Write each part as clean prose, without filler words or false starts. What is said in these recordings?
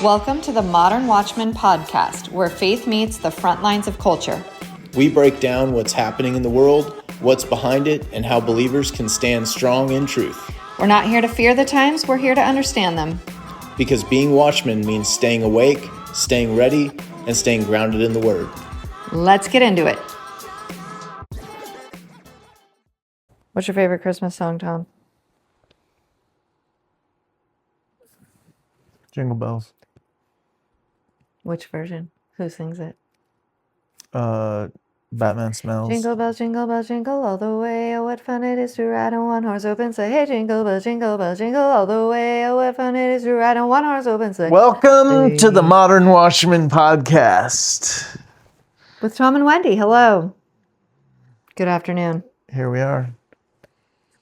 Welcome to the Modern Watchman podcast, where faith meets the front lines of culture. We break down what's happening in the world, what's behind it, and how believers can stand strong in truth. We're not here to fear the times, we're here to understand them. Because being watchmen means staying awake, staying ready, and staying grounded in the Word. Let's get into it. What's your favorite Christmas song, Tom? Jingle Bells. Which version? Who sings it? Batman Smells. Jingle bells, jingle all the way. Oh, what fun it is to ride on one horse open sleigh. Hey, jingle bells, jingle all the way. Oh, what fun it is to ride on one horse open sleigh. Welcome to the Modern Watchman podcast. With Tom and Wendy. Hello. Good afternoon. Here we are.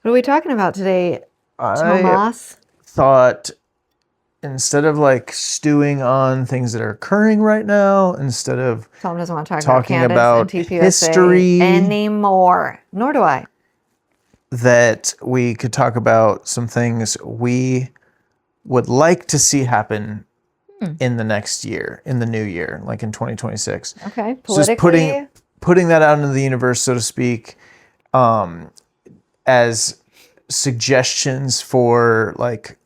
What are we talking about today, Tomas? Thought instead of like stewing on things that are occurring right now, instead of Tom doesn't want to talk talking about Candace and TPUSA history anymore. Nor do I. That we could talk about some things we would like to see happen in the next year, in the new year, like in 2026. Okay, So just putting that out into the universe, so to speak, as suggestions for like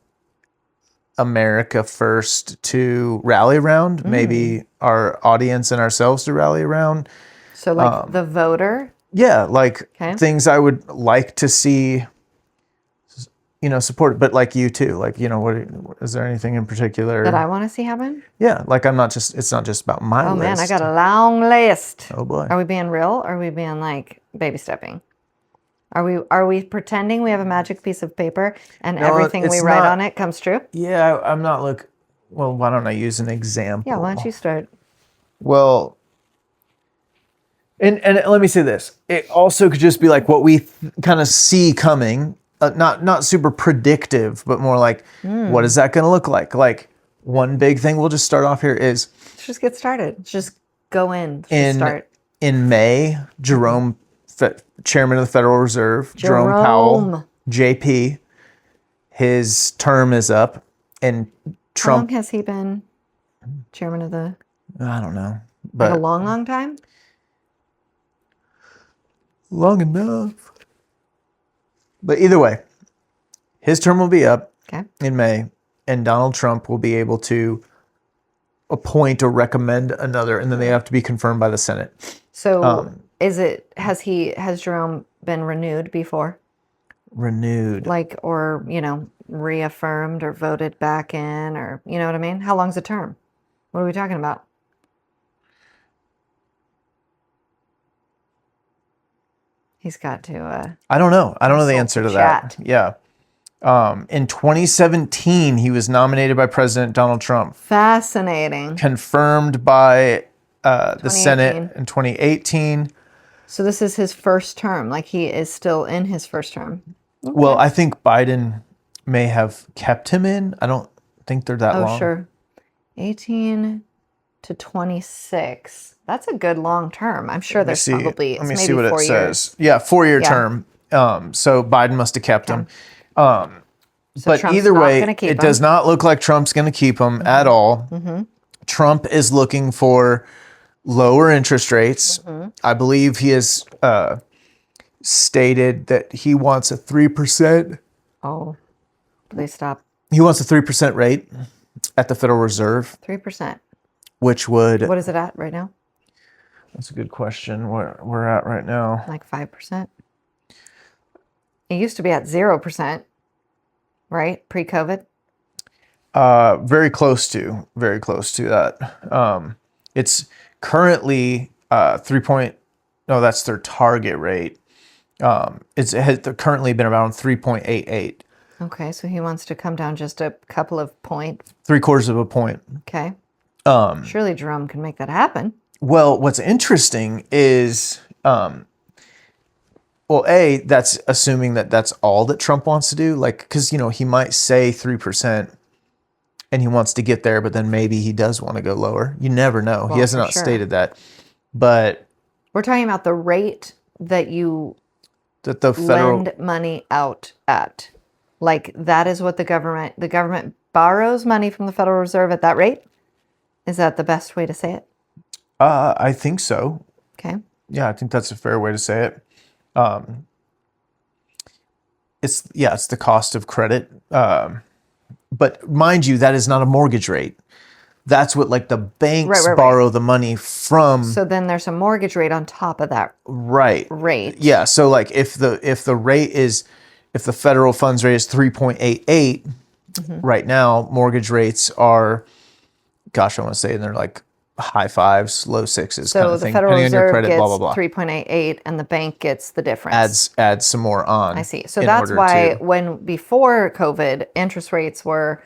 America first to rally around, maybe our audience and ourselves to rally around. So like the voter? Yeah, like things I would like to see, supported, but like you too. Like, what is there anything in particular that I want to see happen? Yeah, like it's not just about my list. Oh man, I got a long list. Oh boy. Are we being real or are we being like baby stepping? Are we pretending we have a magic piece of paper and everything we write on it comes true? Yeah, I'm not well, why don't I use an example? Yeah, why don't you start? Well, and let me say this. It also could just be like what we kind of see coming, not super predictive, but more like, what is that going to look like? Like one big thing we'll just start off here is... Let's just get started. Let's just go in. Just start. In May, Jerome... Chairman of the Federal Reserve, Jerome Powell, JP, his term is up, and Trump... How long has he been chairman of the... I don't know. But like a long, long time? Long enough. But either way, his term will be up in May, and Donald Trump will be able to appoint or recommend another, and then they have to be confirmed by the Senate. So... has Jerome been renewed before? Renewed. Like, or, reaffirmed or voted back in, or, you know what I mean? How long's a term? What are we talking about? He's got to... I don't know. I don't know the answer to that. Yeah. In 2017, he was nominated by President Donald Trump. Fascinating. Confirmed by the Senate in 2018. So this is his first term. Like he is still in his first term. Okay. Well, I think Biden may have kept him in. I don't think they're that long. Oh, sure. 18 to 26. That's a good long term. I'm sure there's probably... Let me see what it says. Yeah, 4-year term. So Biden must have kept him. So but Trump's either way, it does not look like Trump's going to keep him at all. Mm-hmm. Trump is looking for lower interest rates. Mm-hmm. I believe he has stated that he wants a 3%. Oh, please stop. He wants a 3% rate at the Federal Reserve. 3%. Which would... What is it at right now? That's a good question. Where we're at right now. Like 5%. It used to be at 0%, right? Pre-COVID. Very close to that. It's currently 3. No, that's their target rate. It has currently been around 3.88. Okay, so he wants to come down just a couple of points. 0.75 of a point. Okay. Surely Jerome can make that happen. Well, what's interesting is, that's assuming that that's all that Trump wants to do. Like, because, he might say 3% and he wants to get there, but then maybe he does want to go lower. You never know. Well, he has not stated that. But we're talking about the rate that you the federal lend money out at. Like that is what the government borrows money from the Federal Reserve at that rate. Is that the best way to say it? I think so. Okay. Yeah, I think that's a fair way to say it. It's the cost of credit. But mind you, that is not a mortgage rate. That's what like the banks Right. borrow the money from. So then there's a mortgage rate on top of that Right. rate. Yeah. So like if the federal funds rate is 3.88 right now, mortgage rates are, gosh, I want to say they're like high fives, low sixes kind So of the thing, Federal depending on your Reserve credit, gets blah, blah, blah. 3.88 and the bank gets the difference. Adds some more on. I see. So in that's order why to- before COVID, interest rates were,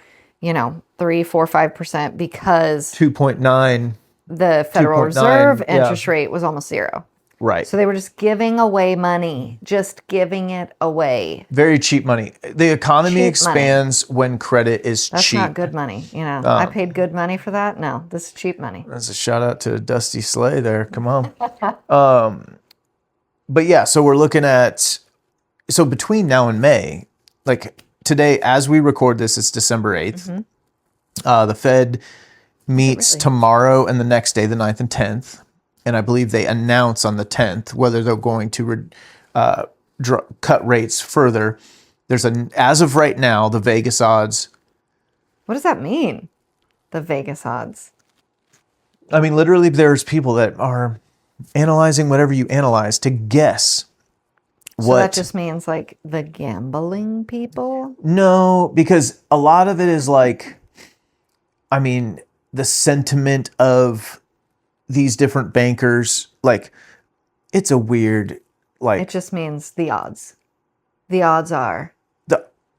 3, 4, 5% because 2.9. the Federal 2.9, Reserve yeah. interest rate was almost zero. Right. So they were just giving away money, just giving it away. Very cheap money. The economy Cheap expands when credit is That's cheap. not good money. I paid good money for that. No, this is cheap money. That's a shout out to Dusty Slay there. Come on. But yeah, so we're looking at, so between now and May, like today, as we record this, it's December 8th. The Fed meets tomorrow and the next day, the 9th and 10th. And I believe they announce on the 10th whether they're going to cut rates further. As of right now, the Vegas odds. What does that mean? The Vegas odds. I mean, literally, there's people that are analyzing whatever you analyze to guess So that just means like the gambling people? No, because a lot of it is like, I mean, the sentiment of these different bankers, like, it's a weird, like, It just means the odds. The odds are.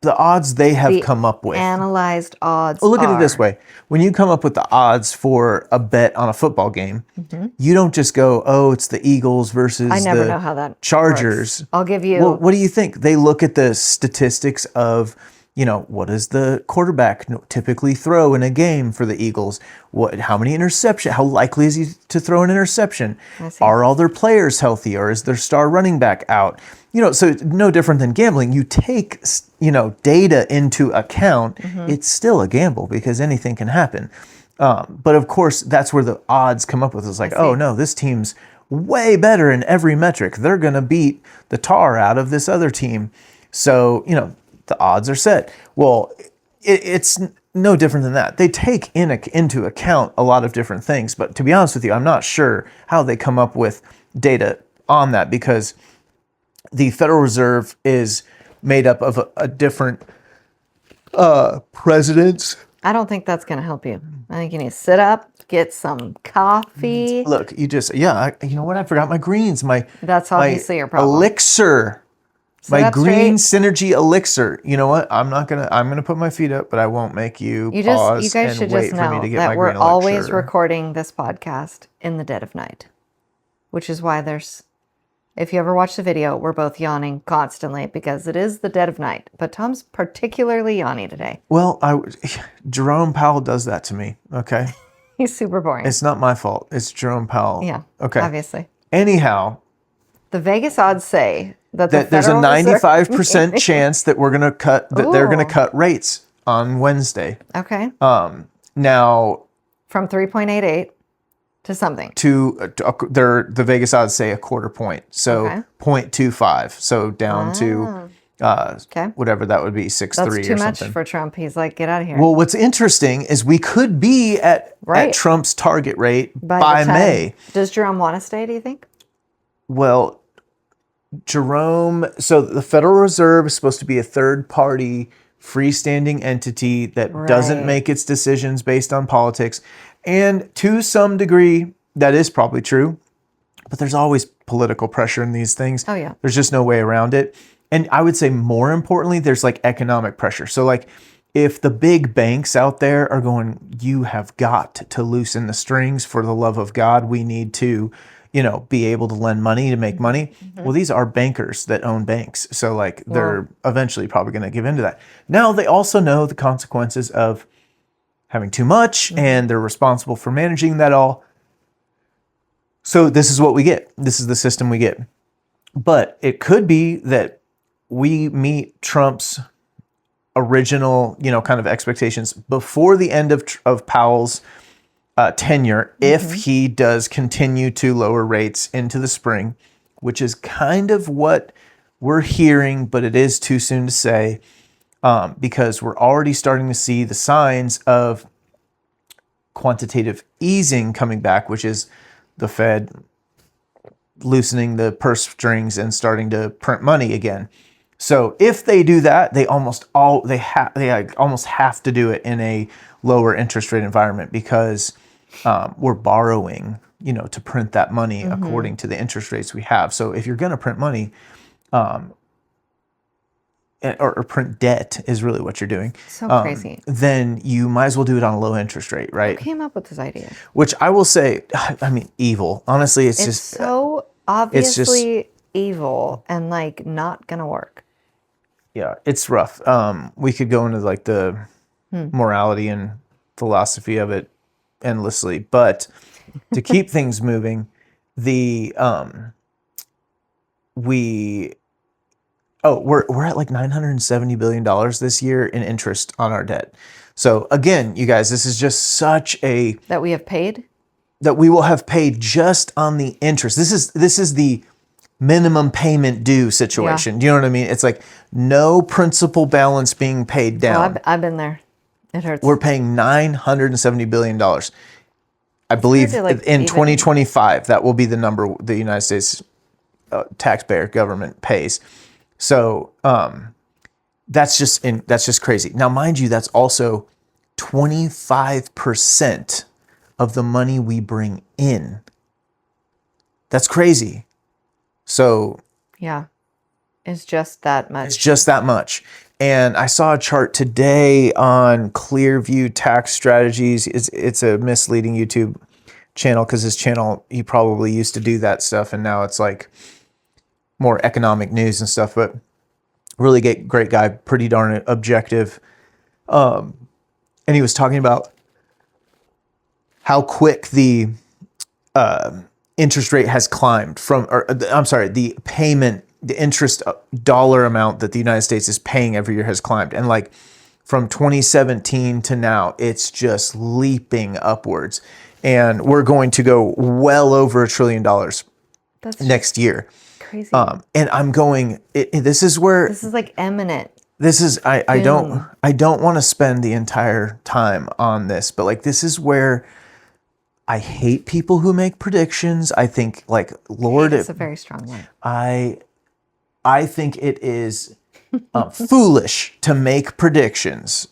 the odds they have The come up with. analyzed odds. Well, look at it this are. way. When you come up with the odds for a bet on a football game, you don't just go, oh, it's the Eagles versus I never the know how that Chargers. works. I'll give you. Well, what do you think? They look at the statistics of, what does the quarterback typically throw in a game for the Eagles? How many interceptions? How likely is he to throw an interception? I see. Are all their players healthy, or is their star running back out? So it's no different than gambling. You take, data into account. It's still a gamble because anything can happen. But of course, that's where the odds come up with. It's like, oh no, this team's way better in every metric. They're going to beat the tar out of this other team. So, the odds are set. Well, it's no different than that. They take into account a lot of different things. But to be honest with you, I'm not sure how they come up with data on that, because the Federal Reserve is made up of a different presidents. I don't think that's going to help you. I think you need to sit up, get some coffee. Look, you know what? I forgot my greens. That's obviously your problem. Elixir. Sit My up green straight. synergy elixir. You know what? I'm gonna put my feet up, but I won't make you You pause guys should and wait just for me know to get that my we're green always elixir. recording this podcast in the dead of night, which is why if you ever watch the video, we're both yawning constantly because it is the dead of night. But Tom's particularly yawny today. Well, Jerome Powell does that to me. Okay, He's super boring. it's not my fault. It's Jerome Powell. Yeah. Okay. Obviously, Anyhow, the Vegas odds say that there's a Federal Reserve- 95% chance that they're gonna Ooh. cut rates on Wednesday. Okay. Now, From 3.88 to something. the Vegas odds say a quarter point, so Okay. 0.25, so down to Okay. whatever that would be, 6.3 That's too or much something. for Trump. He's like, get out of here. Well, what's interesting is we could be at Right. Trump's target rate By by the time- May. Does Jerome want to stay, do you think? Well, so the Federal Reserve is supposed to be a third party freestanding entity that doesn't Right. make its decisions based on politics. And to some degree, that is probably true. But there's always political pressure in these things. Oh, yeah. There's just no way around it. And I would say more importantly, there's like economic pressure. So like if the big banks out there are going, you have got to loosen the strings for the love of God. We need to, be able to lend money to make money. Well, these are bankers that own banks. So like they're eventually probably going to give into that. Now they also know the consequences of having too much, and they're responsible for managing that all. So this is what we get. This is the system we get. But it could be that we meet Trump's original, kind of expectations before the end of Powell's tenure, if he does continue to lower rates into the spring, which is kind of what we're hearing, but it is too soon to say, because we're already starting to see the signs of quantitative easing coming back, which is the Fed loosening the purse strings and starting to print money again. So if they do that, they almost have to do it in a lower interest rate environment, because we're borrowing, to print that money according to the interest rates we have. So if you're going to print money, or print debt is really what you're doing. So crazy. Then you might as well do it on a low interest rate, right? Who came up with this idea? Which I will say, I mean, evil. Honestly, it's just so obviously evil and like not gonna work. Yeah, it's rough. We could go into like the morality and philosophy of it endlessly, but to keep things moving, we're at like $970 billion this year in interest on our debt. So again, you guys, this is just such that we have paid, that we will have paid just on the interest. This is the minimum payment due situation. Yeah. Do you know what I mean? It's like no principal balance being paid down. I've been there. It hurts. We're paying $970 billion. I believe in 2025, that will be the number the United States taxpayer government pays. So that's just crazy. Now, mind you, that's also 25% of the money we bring in. That's crazy. So yeah, it's just that much. It's just that much. And I saw a chart today on Clearview Tax Strategies. It's a misleading YouTube channel, because this channel, he probably used to do that stuff, and now it's like more economic news and stuff. But really great guy, pretty darn objective. And he was talking about how quick the interest rate has climbed the interest dollar amount that the United States is paying every year has climbed. And like from 2017 to now, it's just leaping upwards. And we're going to go well over $1 trillion next year. Crazy. And I'm going, this is like eminent. This is, I don't want to spend the entire time on this, but like, this is where I hate people who make predictions. I think like, Lord, it's a very strong one. I think it is foolish to make predictions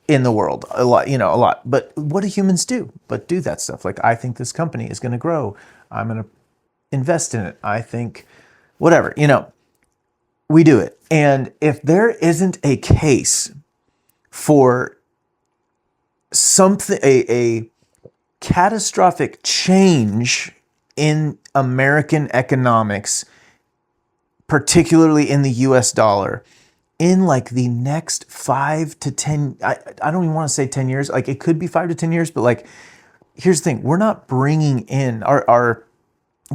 in the world a lot. But what do humans do? But do that stuff. Like, I think this company is going to grow. I'm going to invest in it. I think whatever, we do it. And if there isn't a case for something, a catastrophic change in American economics, particularly in the US dollar, in like the next 5 to 10, I don't even want to say 10 years, like it could be 5 to 10 years, but like, here's the thing, we're not bringing in our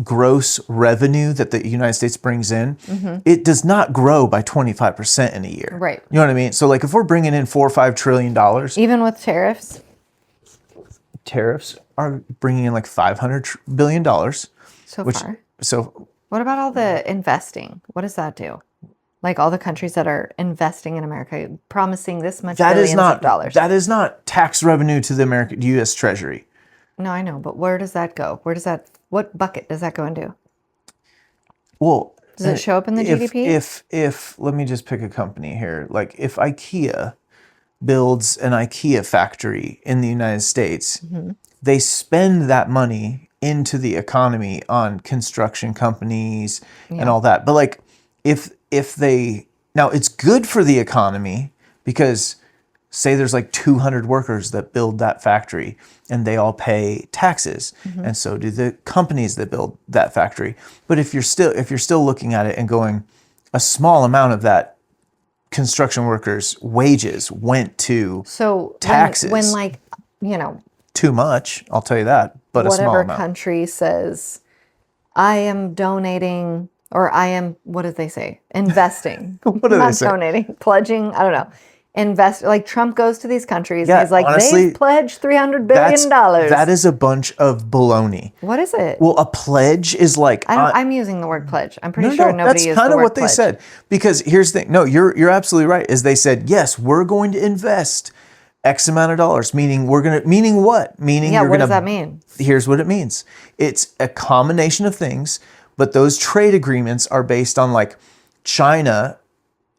gross revenue that the United States brings in. It does not grow by 25% in a year. Right. You know what I mean? So like if we're bringing in $4 or $5 trillion, even with tariffs are bringing in like $500 billion. Far. So what about all the investing? What does that do? Like all the countries that are investing in America, promising this much billions of dollars. That is not tax revenue to the U.S. Treasury. No, I know, but where does that go? What bucket does that go into? Well, does it show up in the GDP? If let me just pick a company here. Like if IKEA builds an IKEA factory in the United States, they spend that money into the economy on construction companies and all that. But like if they, now it's good for the economy, because say there's like 200 workers that build that factory and they all pay taxes, and so do the companies that build that factory. But if you're still looking at it and going, a small amount of that construction workers' wages went to taxes. When like, too much, I'll tell you that, but a small amount. Whatever country says, I am donating Or I am, what did they say? Investing. What do they Not say? donating, pledging. I don't know. Invest. Like Trump goes to these countries. Yeah, And he's like, honestly, they've pledged $300 billion. That is a bunch of baloney. What is it? Well, a pledge is like I'm using the word pledge. I'm pretty no, sure no, nobody that's used kind the of word what they pledge. said. Because here's the thing. No, you're absolutely right. Is they said, yes, we're going to invest X amount of dollars. Meaning meaning what? Meaning Yeah, you're what gonna does that mean? Here's what it means. It's a combination of things, but those trade agreements are based on like China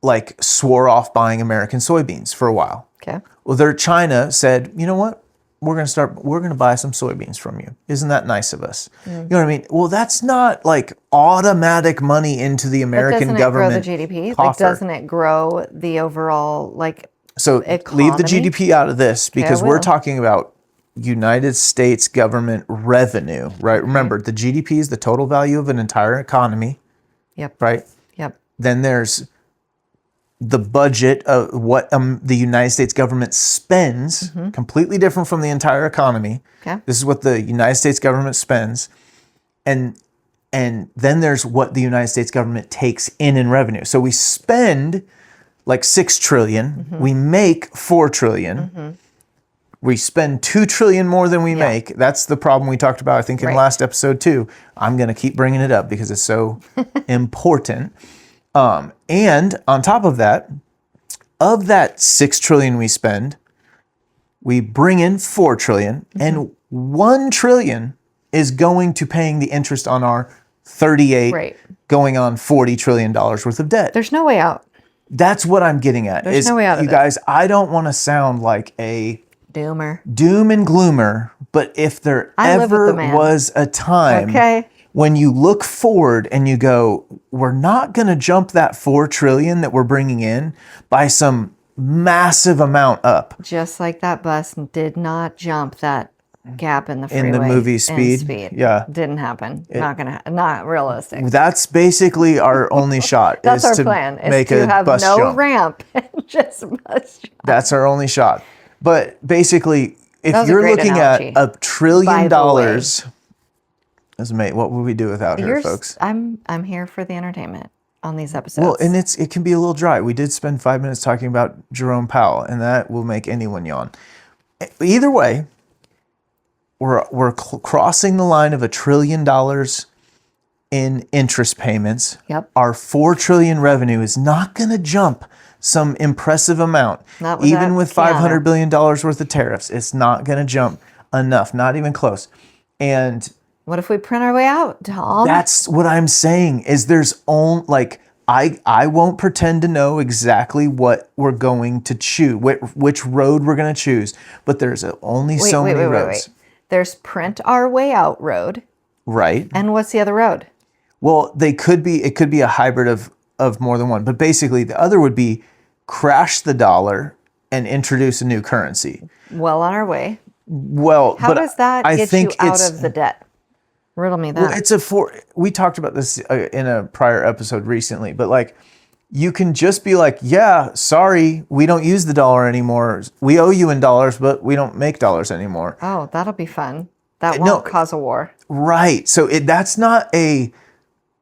like swore off buying American soybeans for a while. Okay. Well, China said, you know what? We're going to buy some soybeans from you. Isn't that nice of us? You know what I mean? Well, that's not like automatic money into the American But government doesn't it grow the GDP? coffer. Like, doesn't it grow the overall, like, So leave the economy? GDP out of this because I we're will. talking about United States government revenue, right? Remember, the GDP is the total value of an entire economy, Yep. right? Yep. Then there's the budget of what the United States government spends, completely different from the entire economy. Okay. This is what the United States government spends. And then there's what the United States government takes in revenue. So we spend like 6 trillion, we make 4 trillion. We spend 2 trillion more than we make. That's the problem we talked about, I think, in Right. last episode too. I'm going to keep bringing it up because it's so important. And on top of that 6 trillion we spend, we bring in 4 trillion and 1 trillion is going to paying the interest on our 38 Right. going on $40 trillion worth of debt. There's no way out. That's what I'm getting at. There's no way out of you it. guys, I don't want to sound like a Doomer. doom and gloomer, but if there I live with ever the man. was a time Okay. when you look forward and you go, we're not going to jump that 4 trillion that we're bringing in by some massive amount up. Just like that bus did not jump that gap in the freeway. In the movie in Speed? Yeah. Didn't happen. Not realistic. That's basically our only shot. That's is our to plan. Is make to a have bus no jump. ramp and just bus jump. That's our only shot. But basically, if That was a you're great looking analogy. at $1 trillion, By the what would we do without her, folks? I'm here for the entertainment on these episodes. Well, and it can be a little dry. We did spend 5 minutes talking about Jerome Powell, and that will make anyone yawn. Either way, we're crossing the line of $1 trillion in interest payments. Yep. Our 4 trillion revenue is not going to jump some impressive amount. Not with Even that with piano. $500 billion worth of tariffs, it's not going to jump enough, not even close. And what if we print our way out, Tom? that's what I'm saying is there's only like I won't pretend to know exactly what we're going to choose, which road we're going to choose, but there's only so many roads. There's print our way out road. Right. And what's the other road? Well, it could be a hybrid of more than one, but basically the other would be crash the dollar and introduce a new currency. Well on our way. Well, How but does that I get think you out it's, of the debt? Riddle me that. Well, we talked about this in a prior episode recently, but like you can just be like, yeah, sorry, we don't use the dollar anymore. We owe you in dollars, but we don't make dollars anymore. Oh, that'll be fun. That won't cause a war. Right. So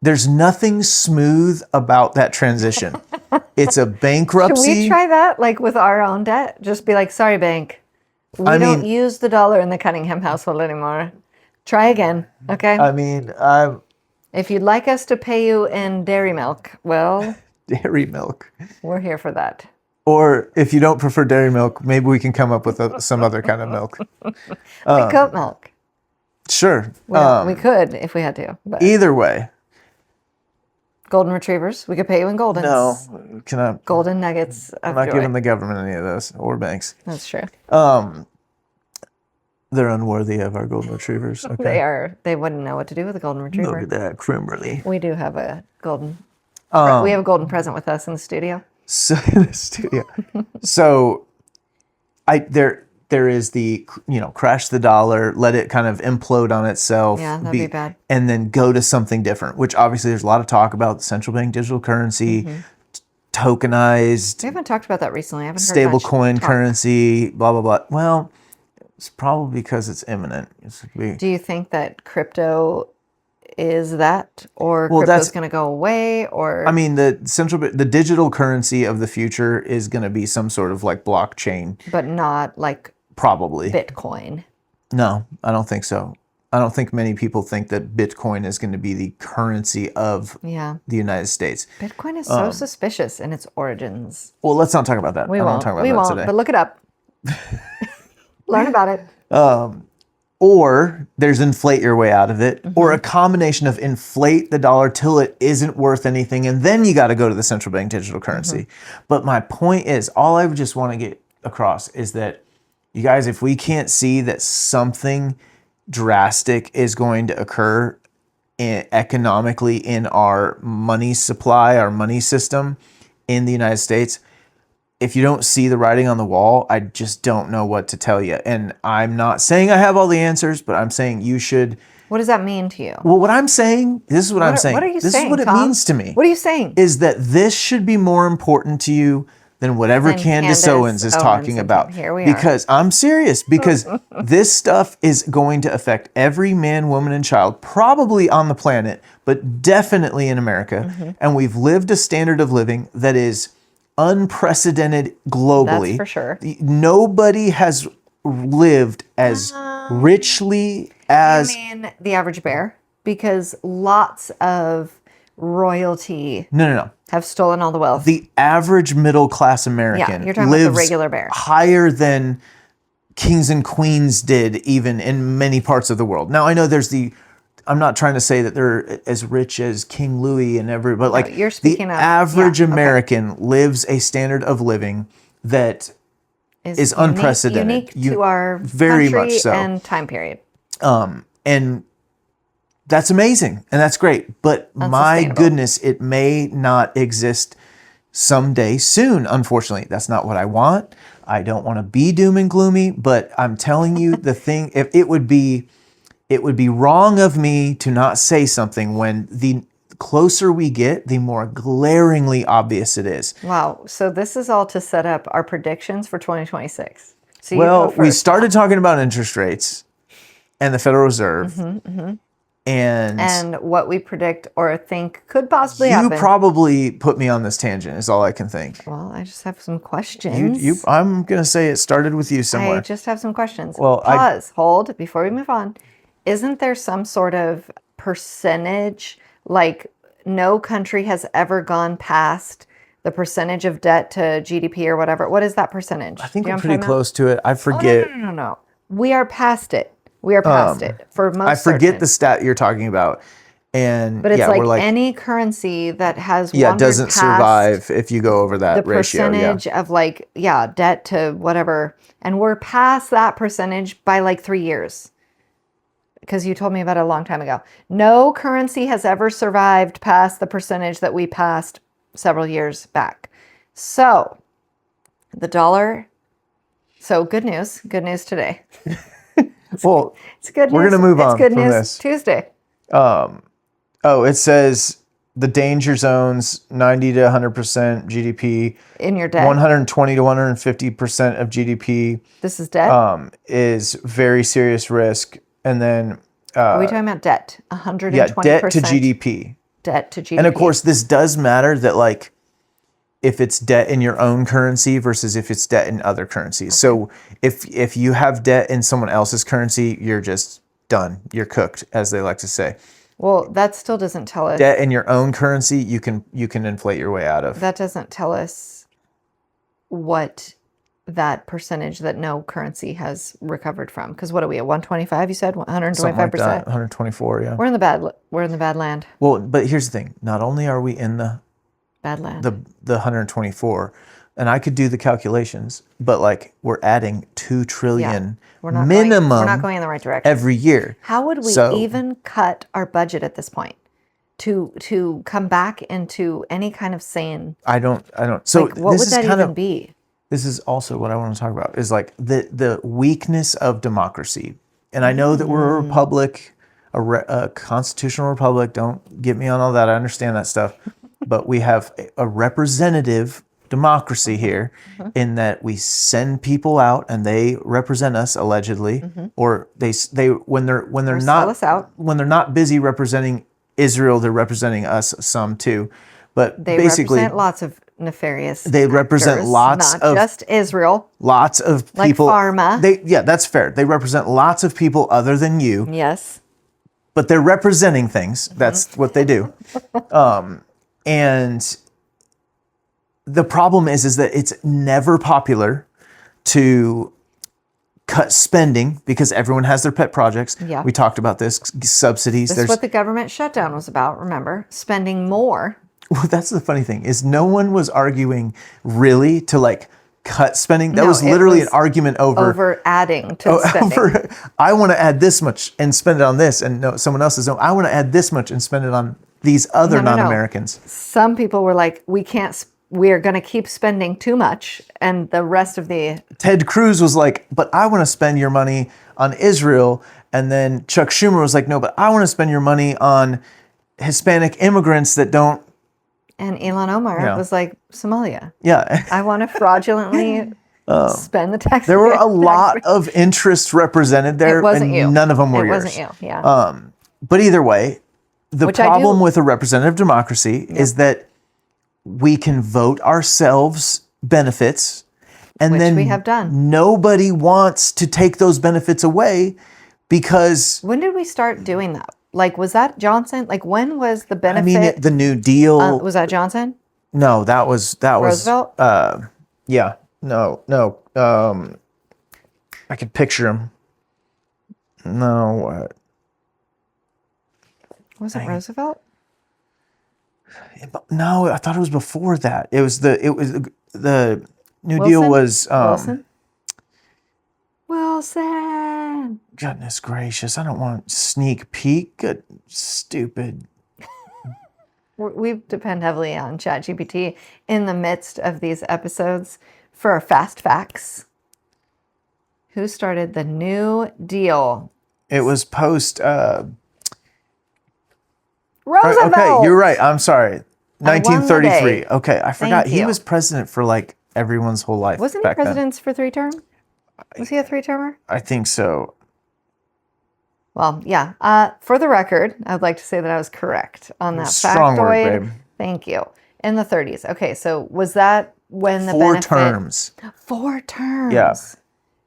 there's nothing smooth about that transition. It's a bankruptcy. Should we try that, like with our own debt? Just be like, sorry, bank. We don't use the dollar in the Cunningham household anymore. Try again, okay? I mean, If you'd like us to pay you in dairy milk, well, dairy milk. we're here for that. Or if you don't prefer dairy milk, maybe we can come up with some other kind of milk. Like goat milk. Sure. Well, we could if we had to. But Either way. golden retrievers, we could pay you in goldens. No, Golden nuggets I'm of not joy. giving the government any of those or banks. That's true. They're unworthy of our golden retrievers. Okay. They are. They wouldn't know what to do with a golden retriever. Look at that, Kimberly. We do have a golden. We have a golden present with us in the studio. So in the studio. So there is the crash the dollar, let it kind of implode on itself. Yeah, that'd be bad. And then go to something different, which obviously there's a lot of talk about central bank digital currency, tokenized, We haven't talked about that recently. I haven't heard stable much coin talk. currency, blah, blah, blah. Well, it's probably because it's imminent. Do you think that crypto is that, or Well, crypto's that's- going to go away, or I mean, the digital currency of the future is going to be some sort of like blockchain, but not like probably. Bitcoin. No, I don't think so. I don't think many people think that Bitcoin is going to be the currency of Yeah. the United States. Bitcoin is so suspicious in its origins. Well, let's not talk about that. We I don't won't. want to talk about We that won't. today. But look it up. Learn about it. Or there's inflate your way out of it, or a combination of inflate the dollar till it isn't worth anything, and then you got to go to the central bank digital currency. But my point is, all I just want to get across is that, you guys, if we can't see that something drastic is going to occur economically in our money supply, our money system in the United States, if you don't see the writing on the wall, I just don't know what to tell you. And I'm not saying I have all the answers, but I'm saying you should. What does that mean to you? Well, what I'm saying, this is what I'm saying. What are you this saying, is what Tom? it means to me. What are you saying? Is that this should be more important to you than whatever Than Candace Owens is talking and about. here we are. Because I'm serious, because this stuff is going to affect every man, woman, and child, probably on the planet, but definitely in America. And we've lived a standard of living that is unprecedented globally. That's for sure. Nobody has lived as richly as. I mean, the average bear, because lots of royalty No. have stolen all the wealth. The average middle class American you're talking about the lives regular bear. higher than kings and queens did even in many parts of the world. Now, I know I'm not trying to say that they're as rich as King Louis and every, but like you're speaking the of- average yeah, okay. American lives a standard of living that is unprecedented. unique to our very country much so. and time period. And that's amazing and that's great. But my Unsustainable. goodness, it may not exist someday soon. Unfortunately, that's not what I want. I don't want to be doom and gloomy, but I'm telling you the thing, if it would be wrong of me to not say something when the closer we get, the more glaringly obvious it is. Wow. So this is all to set up our predictions for 2026. So you Well, go we first. started talking about interest rates and the Federal Reserve. And what we predict or think could possibly you happen. probably put me on this tangent is all I can think. Well, I just have some questions. I'm going to say it started with you somewhere. I just have some questions. Well, Pause, hold, before we move on. Isn't there some sort of percentage, like no country has ever gone past the percentage of debt to GDP or whatever? What is that percentage? I think Do you know we're what I'm pretty talking close to it. I about? forget. Oh, no. We are past it. We are past it for most I forget certain. the stat you're talking about. And But it's yeah, like, we're like, any currency that has yeah, it wandered doesn't past survive if you go over the that ratio. Yeah. percentage of like, debt to whatever. And we're past that percentage by like 3 years. Because you told me about it a long time ago. No currency has ever survived past the percentage that we passed several years back. So the dollar. So good news today. Well, It's good news. We're gonna move It's on good from news this. Tuesday. it says the danger zones 90 to 100% GDP, In your debt. 120 to 150% of GDP This is debt. is very serious risk. And then Are we talking about debt? 120%. debt to GDP. Debt to GDP. And of course, this does matter that like if it's debt in your own currency versus if it's debt in other currencies. So if you have debt in someone else's currency, you're just done. You're cooked, as they like to say. Well, that still doesn't tell us. Debt in your own currency, you can inflate your way out of. That doesn't tell us what that percentage that no currency has recovered from. Because what are we at 125? You said 125%. Something like that, 124, yeah. We're in the bad land. Well, but here's the thing. Not only are we in the Bad land. the 124, and I could do the calculations, but like we're adding 2 trillion We're not minimum Going, we're not going in the right direction. every year. How would we So- even cut our budget at this point to come back into any kind of sane? I don't. So Like, what this would is that kind even of be? this is also what I want to talk about is like the weakness of democracy. And I know that we're a republic, a constitutional republic. Don't get me on all that. I understand that stuff. But we have a representative democracy here in that we send people out and they represent us allegedly, or they when they're Or sell us out. when they're not busy representing Israel, they're representing us some too. But They basically, represent lots of nefarious. they represent actors, lots not of just Israel. lots of Like people. pharma. Yeah, that's fair. They represent lots of people other than you, Yes. but they're representing things. That's what they do. And the problem is that it's never popular to cut spending because everyone has their pet projects. Yeah. We talked about this, subsidies. This is what the government shutdown was about, remember? Spending more. Well, that's the funny thing is no one was arguing really to like cut spending. That No, was it literally was an argument over adding to spending. I want to add this much and spend it on this. And no, someone else says, no, I want to add this much and spend it on these other No. non-Americans. Some people were like, we're going to keep spending too much. And the rest of the... Ted Cruz was like, but I want to spend your money on Israel. And then Chuck Schumer was like, no, but I want to spend your money on Hispanic immigrants that don't. And Elon Omar was like, Somalia. Yeah. I want to fraudulently spend the tax. There were a lot of interests represented there. It wasn't and you. None of them were It yours. wasn't you, yeah. But either way, the Which I problem do- with a representative democracy is that we can vote ourselves benefits, and Which then we have done. Nobody wants to take those benefits away because When did we start doing that? Like, was that Johnson? Like, when was the I benefit? mean the New Deal. Was that Johnson? No, that was Roosevelt? Yeah, no. I could picture him. No, what? Was it Roosevelt? No, I thought it was before that. It was the New Wilson? Deal was Wilson. goodness gracious, I don't want sneak peek. Good stupid. We depend heavily on ChatGPT in the midst of these episodes for our fast facts. Who started the New Deal? It was post Roosevelt. okay, you're right. I'm sorry. I won the 1933. day. Okay, I forgot. He you. was president for like everyone's whole life. Wasn't he back then. president for 3 terms? Was he a 3-termer? I think so. Well, yeah. For the record, I would like to say that I was correct on that Strong word, factoid. babe. Thank you. In the 30s. Okay, so was that when the 4 benefit? terms. 4 terms. Yeah.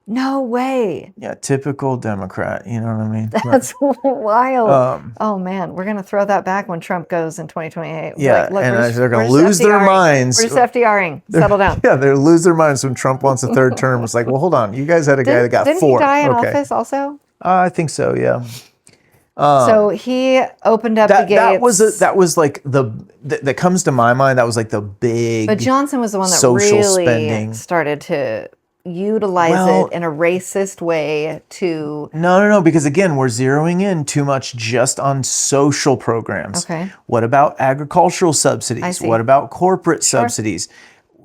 No way. Yeah, typical Democrat. You know what I mean? That's wild. Oh man, we're gonna throw that back when Trump goes in 2028. We'll be Yeah, like, look, and we're just- they're gonna we're just lose their FDRing. minds. We're just FDRing. Settle down. Yeah, they lose their minds when Trump wants a 3rd term. It's like, well, hold on. You guys had a guy that got Didn't 4. he die in okay. office also? I think so. Yeah. So he opened up the gates. That was like that comes to my mind. That was like the big. But Johnson was the one that social really spending. started to utilize it in a racist way to... No, because again, we're zeroing in too much just on social programs. Okay. What about agricultural I subsidies? see. What about corporate subsidies?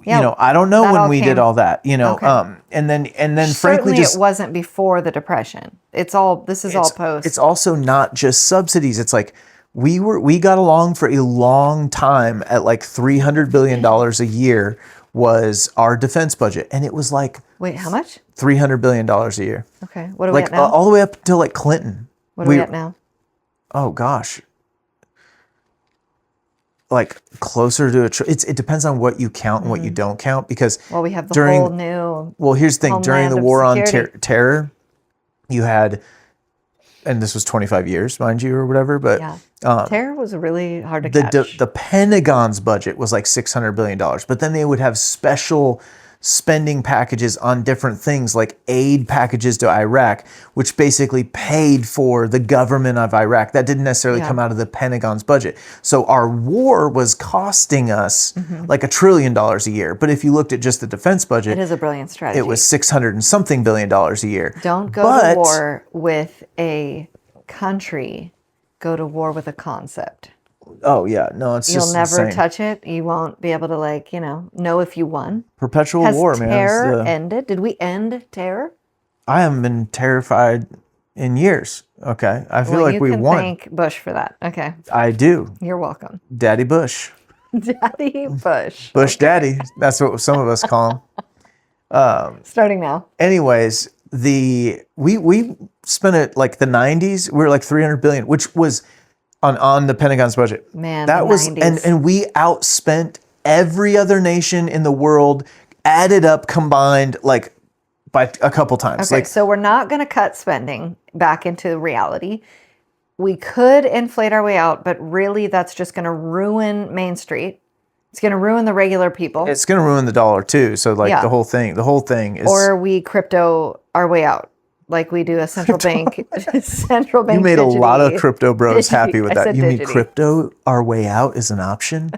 Yeah, you know, I don't know that when all we came- did all that, you know, Okay. and then frankly, Certainly just it wasn't before the Depression. This is all post. It's also not just subsidies. It's like we got along for a long time at like $300 billion a year was our defense budget. And it was like Wait, how much? $300 billion a year. Okay. What are we Like at now? all the way up to like Clinton. What are we at now? Oh gosh. Like closer to it depends on what you count and what you don't count because Well, we have the during whole new... well, here's the thing. During Homeland the of war on Security. terror, you had, and this was 25 years, mind you, or whatever, but Yeah. Terror was really hard to the catch. the Pentagon's budget was like $600 billion. But then they would have special spending packages on different things like aid packages to Iraq, which basically paid for the government of Iraq. That didn't necessarily come out of the Pentagon's budget. So our war was costing us like $1 trillion a year. But if you looked at just the defense budget, It is a brilliant strategy. it was 600 and something billion dollars a year. Don't go But- to war with a country. Go to war with a concept. Oh yeah, no, it's You'll just never insane. touch it. You won't be able to know if you won. Perpetual Has war, man. terror It's ended? Did we end terror? I haven't been terrified in years. Okay, I feel Well, like you we can won. thank Bush for that. Okay, I do, you're welcome. Daddy Bush. Daddy Bush. Bush Daddy. That's what some of us call him. Starting now. Anyways, we spent it like the 90s. We were like 300 billion, which was on the Pentagon's budget. Man, that the was 90s. and we outspent every other nation in the world added up combined like by a couple times. Okay, Like, so we're not going to cut spending back into reality. We could inflate our way out, but really that's just going to ruin Main Street. It's going to ruin the regular people. it's going to ruin the dollar too. So like Yeah. the whole thing is. Or we crypto our way out, like we do a central bank. Central bank. You made a lot of digity. crypto bros happy with I that. said You mean digity. crypto our way out is an option?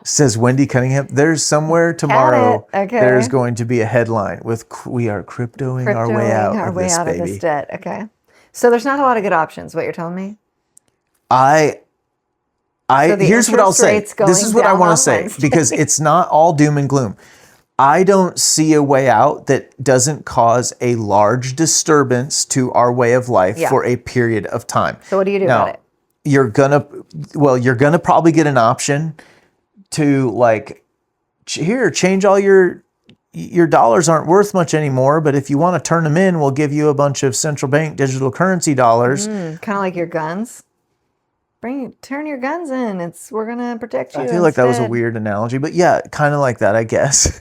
Says Wendycunningham. There's somewhere tomorrow. Okay. There's going to be a headline with "We are cryptoing our way out Cryptoing our of way this out baby." of this debt. Okay. So there's not a lot of good options. What you're telling me? I So the here's what I'll interest say. rate's going This is what I down want on to say Wednesday. because it's not all doom and gloom. I don't see a way out that doesn't cause a large disturbance to our way of life Yeah. for a period of time. So what do you do Now, about it? you're gonna probably get an option to like change all your dollars aren't worth much anymore, but if you want to turn them in, we'll give you a bunch of central bank digital currency dollars. Kind of like your guns. Turn your guns in. We're gonna protect you. I feel like that was a instead. weird analogy, but yeah, kind of like that, I guess.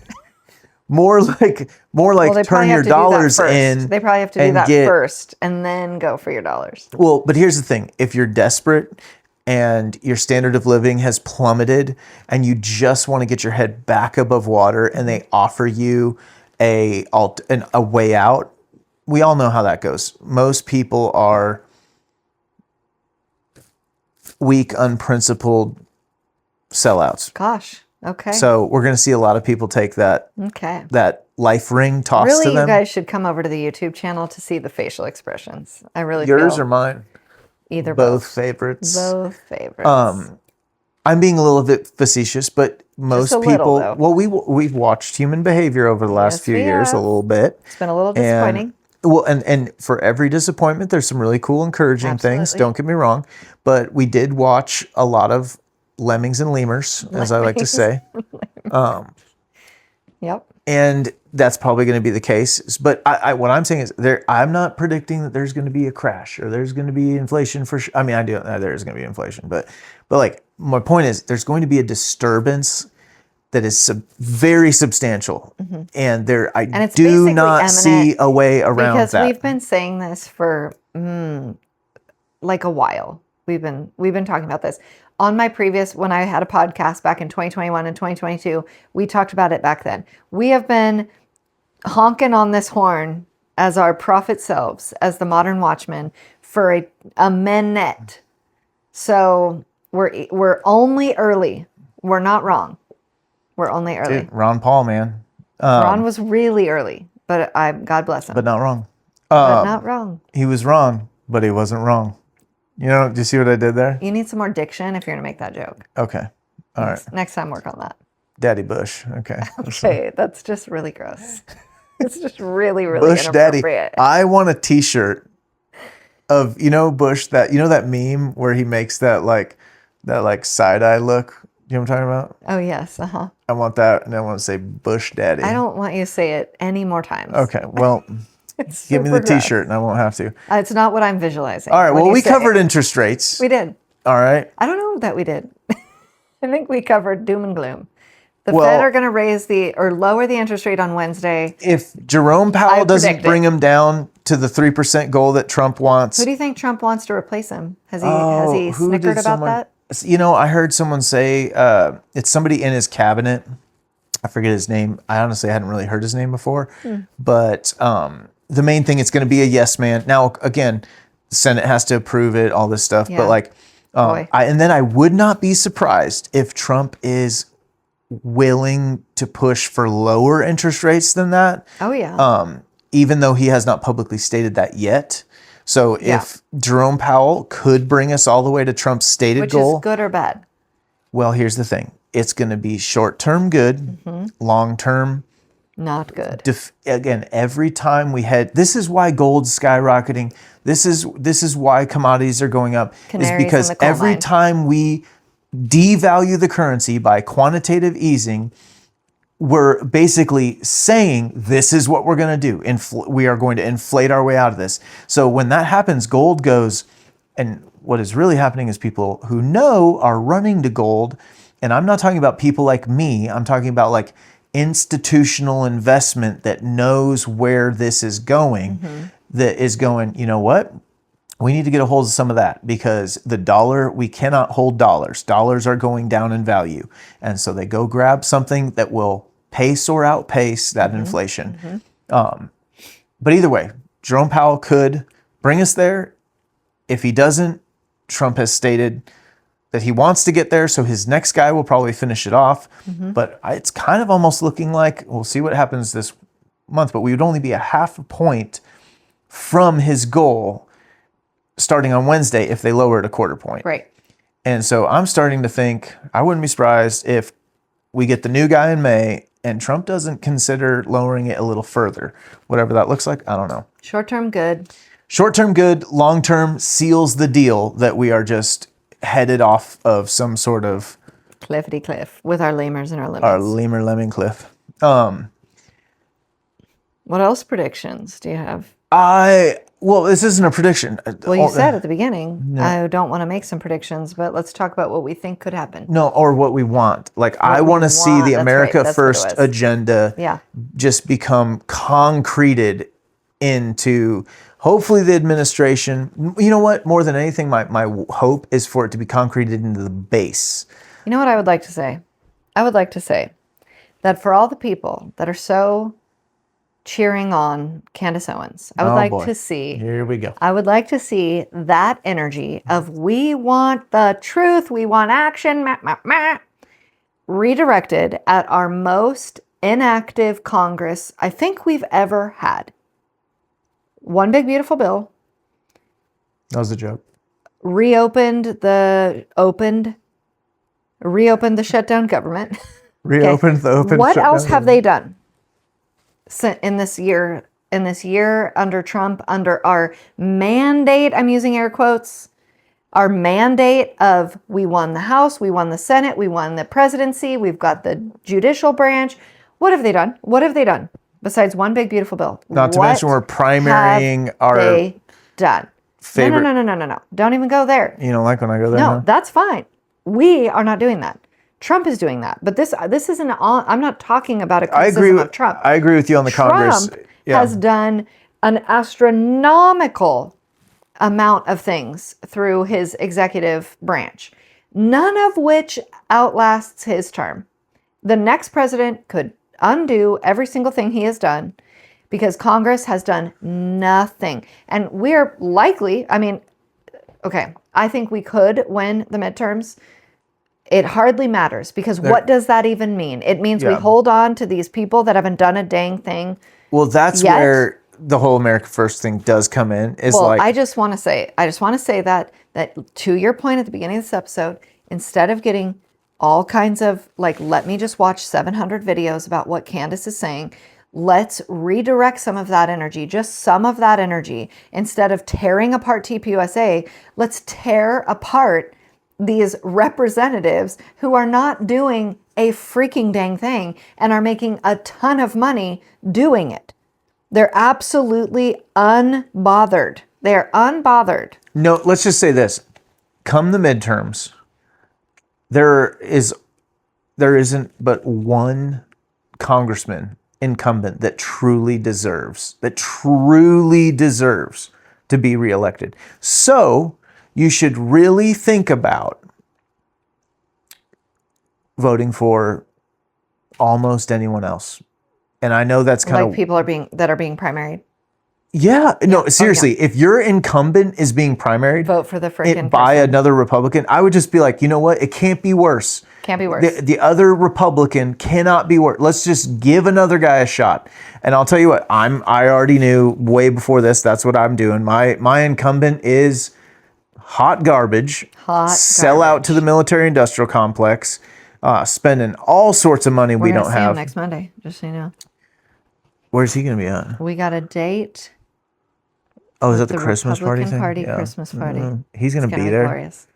more like Well, they turn probably your have to do that dollars first. in. They probably have to do and that get- first, and then go for your dollars. Well, but here's the thing: if you're desperate and your standard of living has plummeted, and you just want to get your head back above water, and they offer you a way out, we all know how that goes. Most people are weak, unprincipled sellouts. Gosh. Okay. So we're going to see a lot of people take that Okay. life ring tossed Really, to you them. guys should come over to the YouTube channel to see the facial expressions. I really Yours feel or mine? either Both favorites. Both favorites. I'm being a little bit facetious, but most a little, people. though. Well, we've watched human behavior over the last Yes, few we years a have. little bit. It's been a little disappointing. And for every disappointment, there's some really cool, encouraging things. Absolutely. Don't get me wrong, but we did watch a lot of lemmings and lemurs, as I like to say. Yep. And that's probably going to be the case. But what I'm saying is, I'm not predicting that there's going to be a crash or there's going to be inflation for sure. I mean, I do know there is going to be inflation, but like my point is, there's going to be a disturbance that is very substantial, and I it's do basically not see imminent a way around Because that. we've been saying this for like a while. We've been talking about this. On my previous, when I had a podcast back in 2021 and 2022, we talked about it back then. We have been honking on this horn as our prophet selves, as the modern watchmen, for a minute. So we're only early. We're not wrong. We're only early. Dude, Ron Paul, man, Ron was really early, but God bless him. but not wrong. But not wrong. He was wrong, but he wasn't wrong. You know, do you see what I did there? You need some more diction if you're going to make that joke. Okay. All right. Next time, work on that. Daddy Bush. Okay. Okay, that's just really gross. It's just really, really Bush Daddy. inappropriate. I want a t-shirt of, Bush, that meme where he makes that side-eye look. You know what I'm talking about? Oh, yes. Uh-huh. I want that, and I want to say Bush Daddy. I don't want you to say it any more times. Okay, well, It's give me the super gross. t-shirt and I won't have to. It's not what I'm visualizing. All right, When well, you we say- covered interest rates. We did. All right. I don't know that we did. I think we covered doom and gloom. The Well- Fed are going to lower the interest rate on Wednesday. If Jerome Powell doesn't predict bring it. him down to the 3% goal that Trump wants. Who do you think Trump wants to replace him? Has he Who did snickered about someone- that? I heard someone say it's somebody in his cabinet. I forget his name. I honestly hadn't really heard his name before. But the main thing, it's going to be a yes man. Now, again, the Senate has to approve it, all this stuff. Yeah. But like, Boy. and then I would not be surprised if Trump is willing to push for lower interest rates than that. Oh, yeah. Even though he has not publicly stated that yet. So Yeah. if Jerome Powell could bring us all the way to Trump's stated Which goal, is good or bad? well, here's the thing. It's going to be short-term good, long-term. Not good. Again, every time this is why gold's skyrocketing. This is why commodities are going up. Canaries is because in the coal every mine. time we devalue the currency by quantitative easing, we're basically saying this is what we're going to do. We are going to inflate our way out of this. So when that happens, gold goes, and what is really happening is people who know are running to gold. And I'm not talking about people like me. I'm talking about like institutional investment that knows where this is going, that is going, you know what? We need to get a hold of some of that because the dollar, we cannot hold dollars. Dollars are going down in value. And so they go grab something that will pace or outpace that inflation. But either way, Jerome Powell could bring us there. If he doesn't, Trump has stated that he wants to get there, so his next guy will probably finish it off. But it's kind of almost looking like, we'll see what happens this month, but we would only be a half a point from his goal starting on Wednesday if they lower it a quarter point. Right. And so I'm starting to think, I wouldn't be surprised if we get the new guy in May and Trump doesn't consider lowering it a little further. Whatever that looks like, I don't know. Short-term good. Short-term good, long-term seals the deal that we are just headed off of some sort of Cliffity cliff with our lemurs and our lemons. our lemur lemon cliff. What else predictions do you have? Well, this isn't a prediction. Well, you said at the beginning, I don't want to make some predictions, but let's talk about what we think could happen. No, or what we want. Like, I want to see the That's America right, that's what it First was. agenda just become concreted into, hopefully, the administration. You know what? More than anything, my hope is for it to be concreted into the base. You know what I would like to say? I would like to say that for all the people that are so cheering on Candace Owens, I would like to see. Here we go. I would like to see that energy of we want the truth, we want action, redirected at our most inactive Congress I think we've ever had. One big beautiful bill. That was a joke. Reopened the shut down government. Reopened the open. What else have they done in this year under Trump, under our mandate? I'm using air quotes. Our mandate of we won the House, we won the Senate, we won the presidency, we've got the judicial branch. What have they done? What have they done besides one big beautiful bill? Not to mention we're primarying our they done. favorite. No. Don't even go there. You don't like when I go there? No, huh? that's fine. We are not doing that. Trump is doing that. But this isn't all. I'm not talking about a criticism of Trump. I agree with you on the Congress. Trump has done an astronomical amount of things through his executive branch, none of which outlasts his term. The next president could undo every single thing he has done because Congress has done nothing. And we're likely, I think we could win the midterms. It hardly matters because what does that even mean? It means we hold on to these people that haven't done a dang thing. Well, that's yet. where the whole America First thing does come in. I just want to say that to your point at the beginning of this episode, instead of getting all kinds of let me just watch 700 videos about what Candace is saying, let's redirect some of that energy, just some of that energy. Instead of tearing apart TPUSA, let's tear apart these representatives who are not doing a freaking dang thing and are making a ton of money doing it. They're absolutely unbothered. They're unbothered. No, let's just say this. Come the midterms, there isn't but one congressman incumbent that truly deserves to be reelected. So you should really think about voting for almost anyone else. And I know that's kind of people are being primaried. Yeah, no, seriously, if your incumbent is being primaried, Vote for the freaking by person. another Republican, I would just be like, you know what? It can't be worse. Can't be worse. The other Republican cannot be worse. Let's just give another guy a shot. And I'll tell you what, I already knew way before this, that's what I'm doing. My incumbent is hot garbage. Sell out to the military industrial complex, spending all sorts of money we don't We're gonna see him have. next Monday, just so you know. Where's he going to be at? We got a date. Oh, is that the The Christmas party Republican thing? Party Christmas party. He's going to be It's gonna there. Glorious.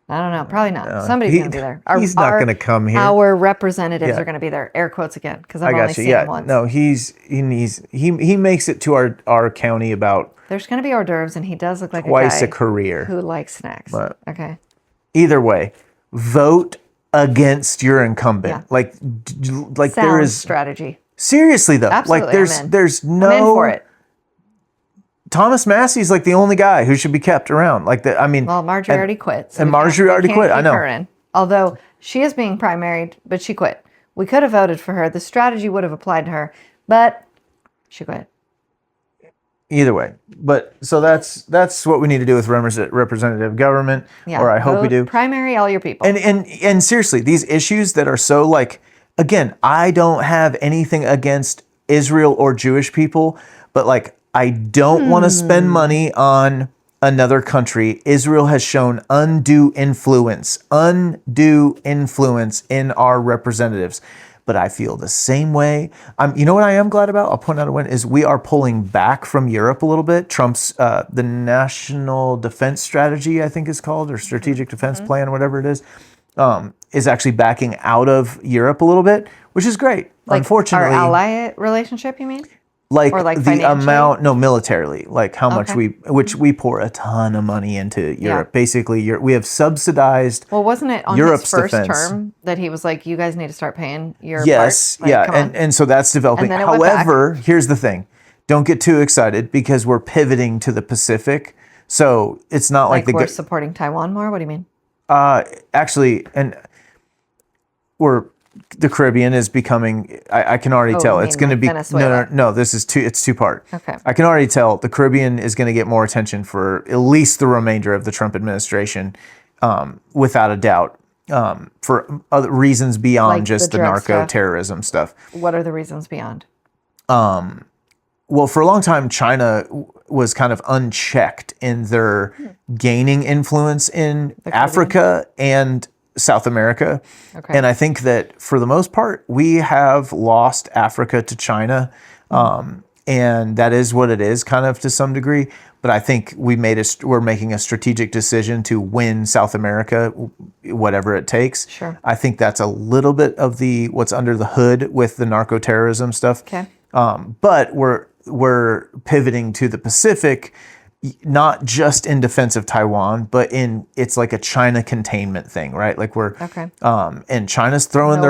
I don't know. Probably not. No, Somebody's going to be there. He's not going to come here. Our representatives Yeah. are going to be there. Air quotes again, because I I've only got you. seen Yeah. him once. No, he makes it to our county about There's going to be hors d'oeuvres, and he does look like twice a a guy career. who likes snacks. But okay. either way, vote against your incumbent. Yeah. Like Sound there is strategy. seriously though. Absolutely, like there's no. I'm in for it. Thomas Massey's like the only guy who should be kept around. Like that. I mean, Well, Marjorie already quit. So and we can't- Marjorie we already can't quit. I keep know. her in. Although she is being primaried, but she quit. We could have voted for her. The strategy would have applied to her, but she quit. Either way, but so that's what we need to do with representative government, Yeah. or I hope we Vote do. Primary all your people. And seriously, these issues that are so like, again, I don't have anything against Israel or Jewish people, but like I don't want to spend money on another country. Israel has shown undue influence in our representatives. But I feel the same way. You know what I am glad about? I'll point out a win is we are pulling back from Europe a little bit. Trump's the National Defense Strategy, I think is called, or Strategic Defense Plan, whatever it is actually backing out of Europe a little bit, which is great. like Unfortunately, our ally relationship, you mean? like, or like the financially? amount, no, militarily, like how much Okay. we pour a ton of money into Europe. Yeah. Basically, we have subsidized. Well, wasn't it on Europe's his first defense. term that he was like, "You guys need to start paying your Yes, part"? Like, yeah, come on. and so that's developing. And then it went back. However, here's the thing: don't get too excited because we're pivoting to the Pacific. So it's not like, like we're supporting Taiwan more. What do you mean? actually, and the Caribbean is becoming. I can already Oh, tell you it's mean going to like be Venezuela? no. This is it's two part. Okay. I can already tell the Caribbean is going to get more attention for at least the remainder of the Trump administration, without a doubt. For other reasons beyond Like just the the drug narco stuff? terrorism stuff. What are the reasons beyond? Well, for a long time, China was kind of unchecked in their gaining influence in Africa and South America. Okay. And I think that for the most part, we have lost Africa to China. And that is what it is, kind of to some degree. But I think we're making a strategic decision to win South America, whatever it takes. Sure. I think that's a little bit of what's under the hood with the narco terrorism stuff. Okay. But we're pivoting to the Pacific, not just in defense of Taiwan, but it's like a China containment thing, right? Like Okay. and China's throwing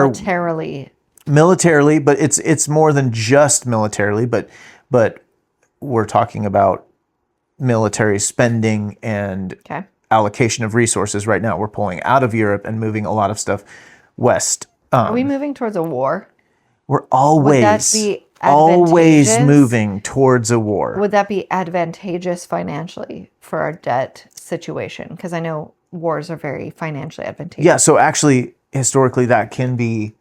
militarily, but it's more than just militarily, but we're talking about military spending and Okay. allocation of resources right now. We're pulling out of Europe and moving a lot of stuff west. Are we moving towards a war? We're always be always advantageous? moving towards a war. Would that be advantageous financially for our debt situation? Because I know wars are very financially advantageous. Yeah, so actually, historically, that can be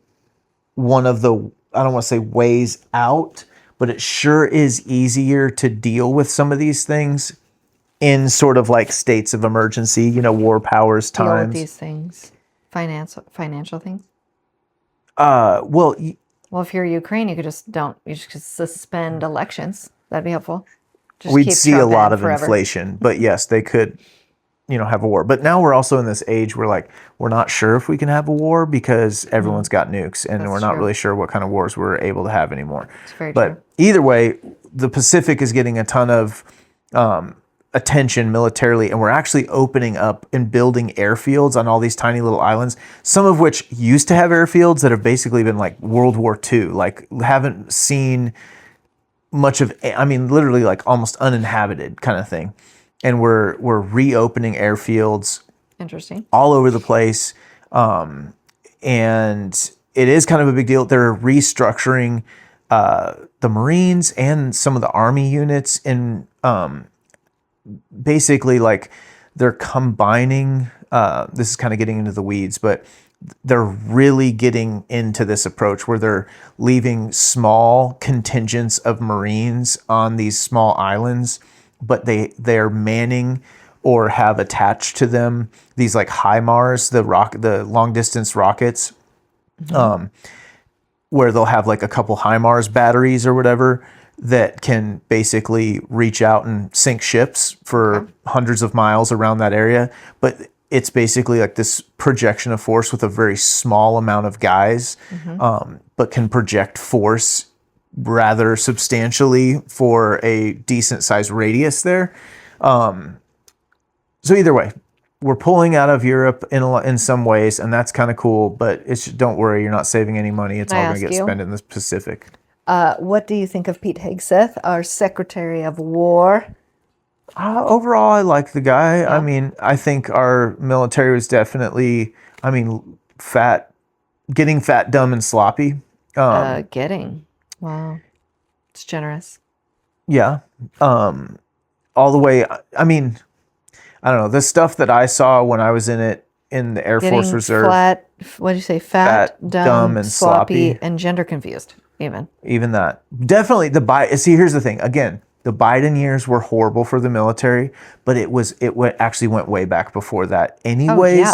one of the, I don't want to say ways out, but it sure is easier to deal with some of these things in sort of like states of emergency, war powers Deal with times. these things, financial things. Well, Well, if you're Ukraine, you just suspend elections. That'd be helpful. Just we'd keep see Trump a lot in of forever. inflation, but yes, they could, have a war. But now we're also in this age where we're not sure if we can have a war because everyone's got nukes, and That's we're not true. really sure what kind of wars we're able to have anymore. It's very But true. either way, the Pacific is getting a ton of attention militarily, and we're actually opening up and building airfields on all these tiny little islands, some of which used to have airfields that have basically been like World War II, like haven't seen much of, literally like almost uninhabited kind of thing. And we're reopening airfields Interesting. all over the place. And it is kind of a big deal. They're restructuring the Marines and some of the Army units in basically like they're combining, this is kind of getting into the weeds, but they're really getting into this approach where they're leaving small contingents of Marines on these small islands, but they're manning or have attached to them these like HIMARS, the long distance rockets, where they'll have like a couple HIMARS batteries or whatever that can basically reach out and sink ships for hundreds of miles around that area. But it's basically like this projection of force with a very small amount of guys, but can project force rather substantially for a decent sized radius there. So either way, we're pulling out of Europe in some ways, and that's kind of cool, but don't worry, you're not saving any money. It's Can I all going to ask get you? spent in the Pacific. What do you think of Pete Hegseth, our Secretary of War? Overall, I like the guy. I mean, I think our military was definitely, getting fat, dumb, and sloppy. Wow. It's generous. Yeah. All the way. I mean, I don't know. The stuff that I saw when I was in the Air Force Reserve. Flat, what did you say? Fat, dumb, and sloppy, and gender confused, even that. Definitely see, here's the thing. Again, the Biden years were horrible for the military, but actually went way back before that anyways.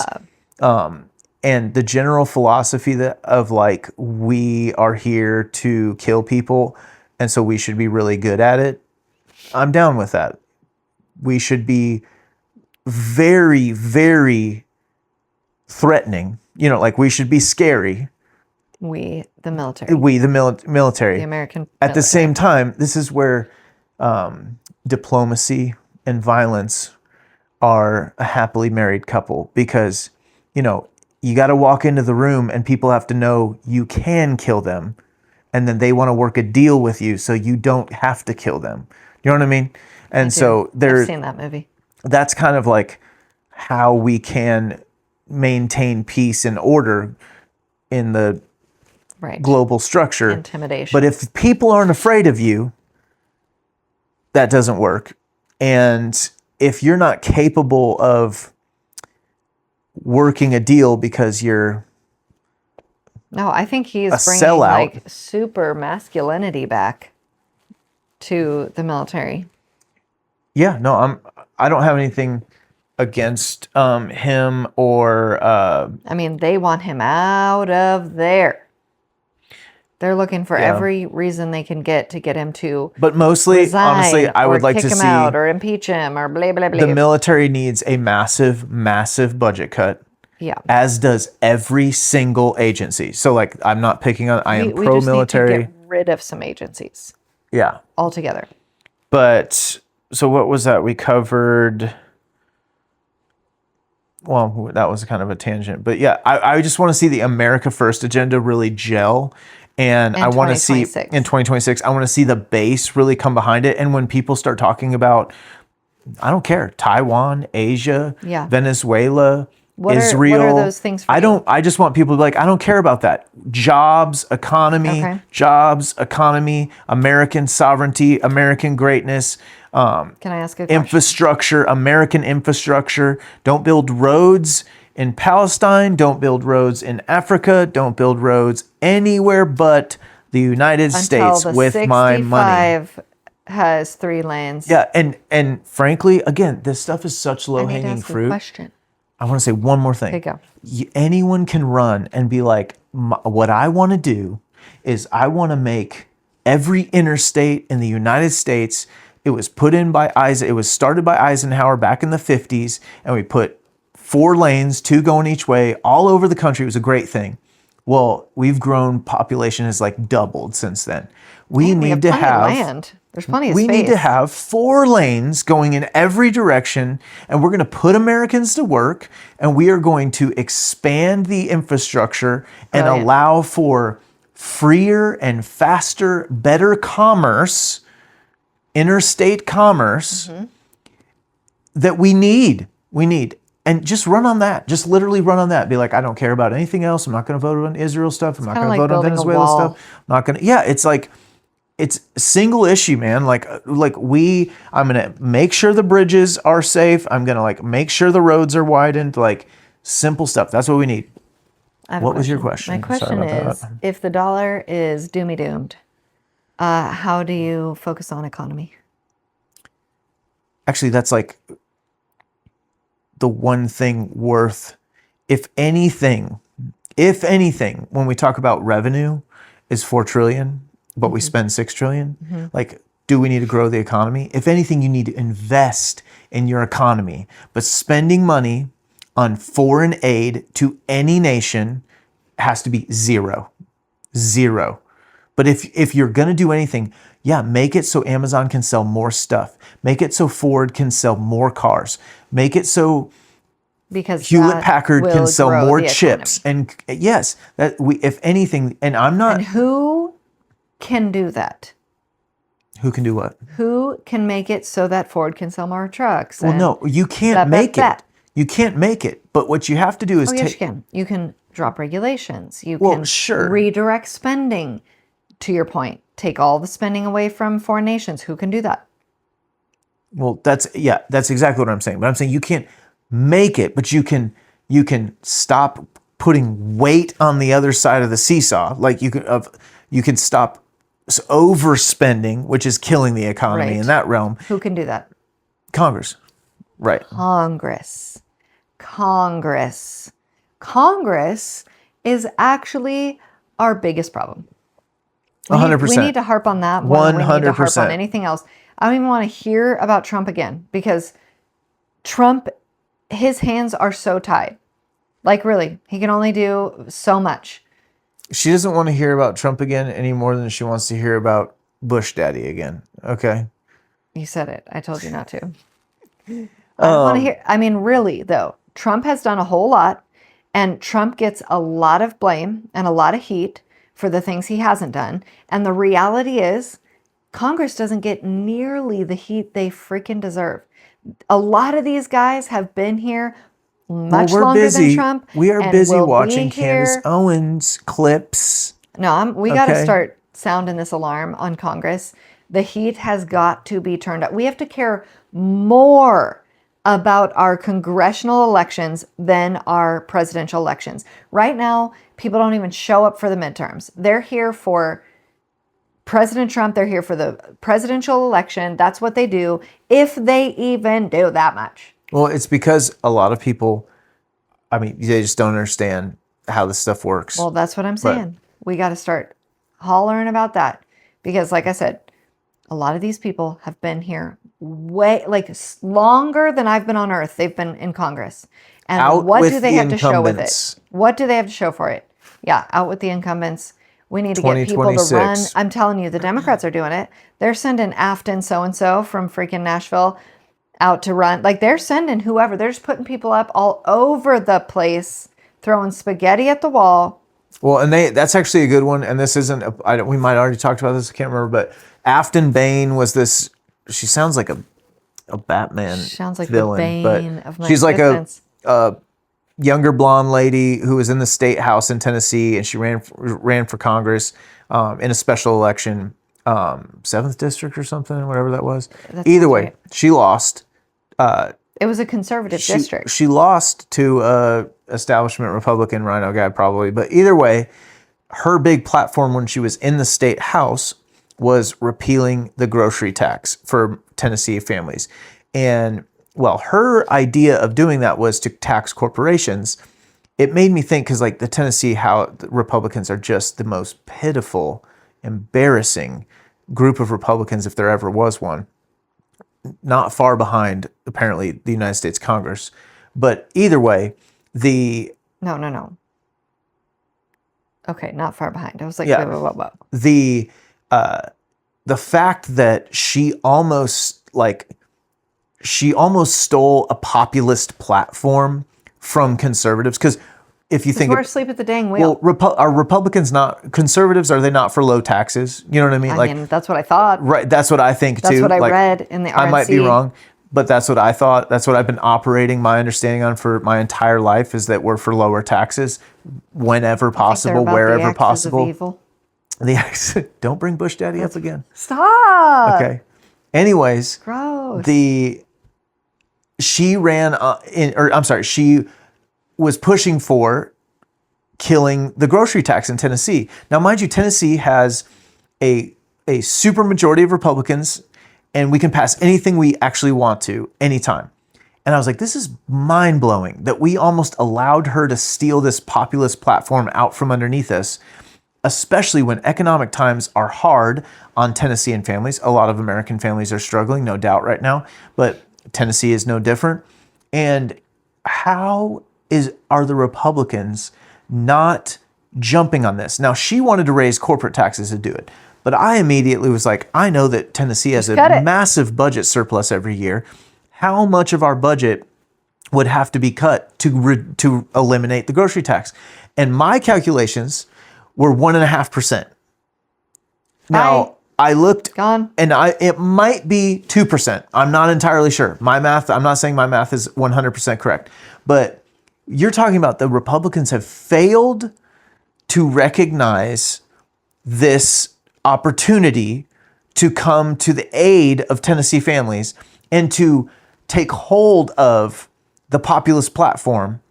And the general philosophy of like, we are here to kill people, and so we should be really good at it. I'm down with that. We should be very, very threatening. Like we should be scary. We, the military. Military. The American At the same time, this is where diplomacy and violence are a happily married couple, because, you got to walk into the room and people have to know you can kill them, and then they want to work a deal with you so you don't have to kill them. You know what I mean? And so I've seen that movie. That's kind of like how we can maintain peace and order in the global structure. Intimidation. But if people aren't afraid of you, that doesn't work. And if you're not capable of working a deal because you're I think he's bringing sellout, like super masculinity back to the military. Yeah, no, I don't have anything against him or they want him out of there. They're looking for every reason they can get him to. But mostly, resign, honestly, I would like to kick him see out or impeach him or blah blah blah. The military needs a massive, massive budget cut. Yeah. As does every single agency. So, like, I'm not picking on. I am pro-military. We just need to get rid of some agencies. Yeah. Altogether. But so what was that we covered? Well, that was kind of a tangent, but yeah, I just want to see the America First agenda really gel. And I want to see in 2026, I want to see the base really come behind it. And when people start talking about, I don't care, Taiwan, Asia, Venezuela, Israel. What are those things for you? I just want people to be like, I don't care about that. Jobs, economy, American sovereignty, American greatness. Can I ask a question? Infrastructure, American infrastructure. Don't build roads in Palestine. Don't build roads in Africa. Don't build roads anywhere but the United States with my money. Has 3 lanes. Yeah, and frankly, again, this stuff is such low-hanging fruit. Question. I want to say one more thing. Okay, go. Anyone can run and be like, what I want to do is I want to make every interstate in the United States. It was started by Eisenhower back in the 50s, and we put 4 lanes, 2 going each way, all over the country. It was a great thing. Well, we've grown, population has like doubled since then. We need to have land. There's plenty of we space. need to have 4 lanes going in every direction, and we're going to put Americans to work, and we are going to expand the infrastructure and allow for freer and faster, better commerce, interstate commerce that we need. And just run on that. Just literally run on that. Be like, I don't care about anything else. I'm not going to vote on Israel stuff. I'm not going to vote on Venezuela stuff. I'm not going to. Yeah, it's like, it's single issue, man. I'm going to make sure the bridges are safe. I'm going to like make sure the roads are widened. Like simple stuff. That's what we need. What was your question? My question is, if the dollar is doomy doomed, how do you focus on economy? Actually, that's like the one thing worth, if anything, when we talk about revenue is 4 trillion, but we spend 6 trillion, like, do we need to grow the economy? If anything, you need to invest in your economy, but spending money on foreign aid to any nation has to be zero. But if you're going to do anything, make it so Amazon can sell more stuff. Make it so Ford can sell more cars. Make it so because Hewlett Packard can sell more the chips. economy. And yes, that if anything, and I'm not. And who can do that? Who can do what? Who can make it so that Ford can sell more trucks? Well, no, you can't make it. You can't make it. But what you have to do is yes, you can. You can drop regulations. You can sure. redirect spending. To your point, take all the spending away from foreign nations. Who can do that? Well, that's exactly what I'm saying. But I'm saying you can't make it, but you can stop putting weight on the other side of the seesaw. Like you can stop overspending, which is killing the economy in that realm. Who can do that? Congress. Right. Congress is actually our biggest problem. 100%. We need to harp on that more than we need to harp 100%. on anything else. I don't even want to hear about Trump again because Trump, his hands are so tied. Like really, he can only do so much. She doesn't want to hear about Trump again any more than she wants to hear about Bush Daddy again. Okay. You said it. I told you not to. I don't want to hear. I mean, really though, Trump has done a whole lot, and Trump gets a lot of blame and a lot of heat for the things he hasn't done. And the reality is, Congress doesn't get nearly the heat they freaking deserve. A lot of these guys have been here much longer than Trump. We are busy watching Candace Owens clips. No, we got to start sounding this alarm on Congress. The heat has got to be turned up. We have to care more about our congressional elections than our presidential elections. Right now, people don't even show up for the midterms. They're here for President Trump. They're here for the presidential election. That's what they do, if they even do that much. Well, it's because a lot of people, I mean, they just don't understand how this stuff works. Well, that's what I'm saying. We got to start hollering about that because, like I said, a lot of these people have been here way longer than I've been on Earth. They've been in Congress. And what do they have to show with it? What do they have to show for it? Yeah, out with the incumbents. We need to get people to run. I'm telling you, the Democrats are doing it. They're sending Afton so-and-so from freaking Nashville out to run. Like they're sending whoever. They're just putting people up all over the place, throwing spaghetti at the wall. Well, and that's actually a good one. And this isn't, we might already talked about this. I can't remember, but Afton Bain was this, she sounds like a Batman sounds like villain, the Bane of my she's existence. like a younger blonde lady who was in the state house in Tennessee, and she ran for Congress in a special election, 7th district or something, whatever that was. Either way, right. She lost. It was a conservative district. She lost to establishment Republican Rhino guy probably, but either way, her big platform when she was in the state house was repealing the grocery tax for Tennessee families. And well, her idea of doing that was to tax corporations. It made me think, because like the Tennessee Republicans are just the most pitiful, embarrassing group of Republicans, if there ever was one. Not far behind, apparently, the United States Congress. But either way, No. Okay, not far behind. I was like, whoa. The fact that she almost stole a populist platform from conservatives, because if you think we're asleep at the dang wheel. Well, are Republicans not conservatives? Are they not for low taxes? You know what I mean? I mean, that's what I thought. Right. That's what I think too. That's what I read in the RNC. I might be wrong, but that's what I thought. That's what I've been operating my understanding on for my entire life, is that we're for lower taxes whenever possible, wherever possible. Don't bring Bush Daddy up again. Stop. Okay. Anyways, gross. She was pushing for killing the grocery tax in Tennessee. Now, mind you, Tennessee has a super majority of Republicans, and we can pass anything we actually want to anytime. And I was like, this is mind-blowing that we almost allowed her to steal this populist platform out from underneath us, especially when economic times are hard on Tennessean families. A lot of American families are struggling, no doubt, right now, but Tennessee is no different. And how are the Republicans not jumping on this? Now, she wanted to raise corporate taxes to do it, but I immediately was like, I know that Tennessee has a cut it. massive budget surplus every year. How much of our budget would have to be cut to eliminate the grocery tax? And my calculations were 1.5%. Now, I looked, Gone. and it might be 2%. I'm not entirely sure. I'm not saying my math is 100% correct, but you're talking about the Republicans have failed to recognize this opportunity to come to the aid of Tennessee families and to take hold of the populist platform.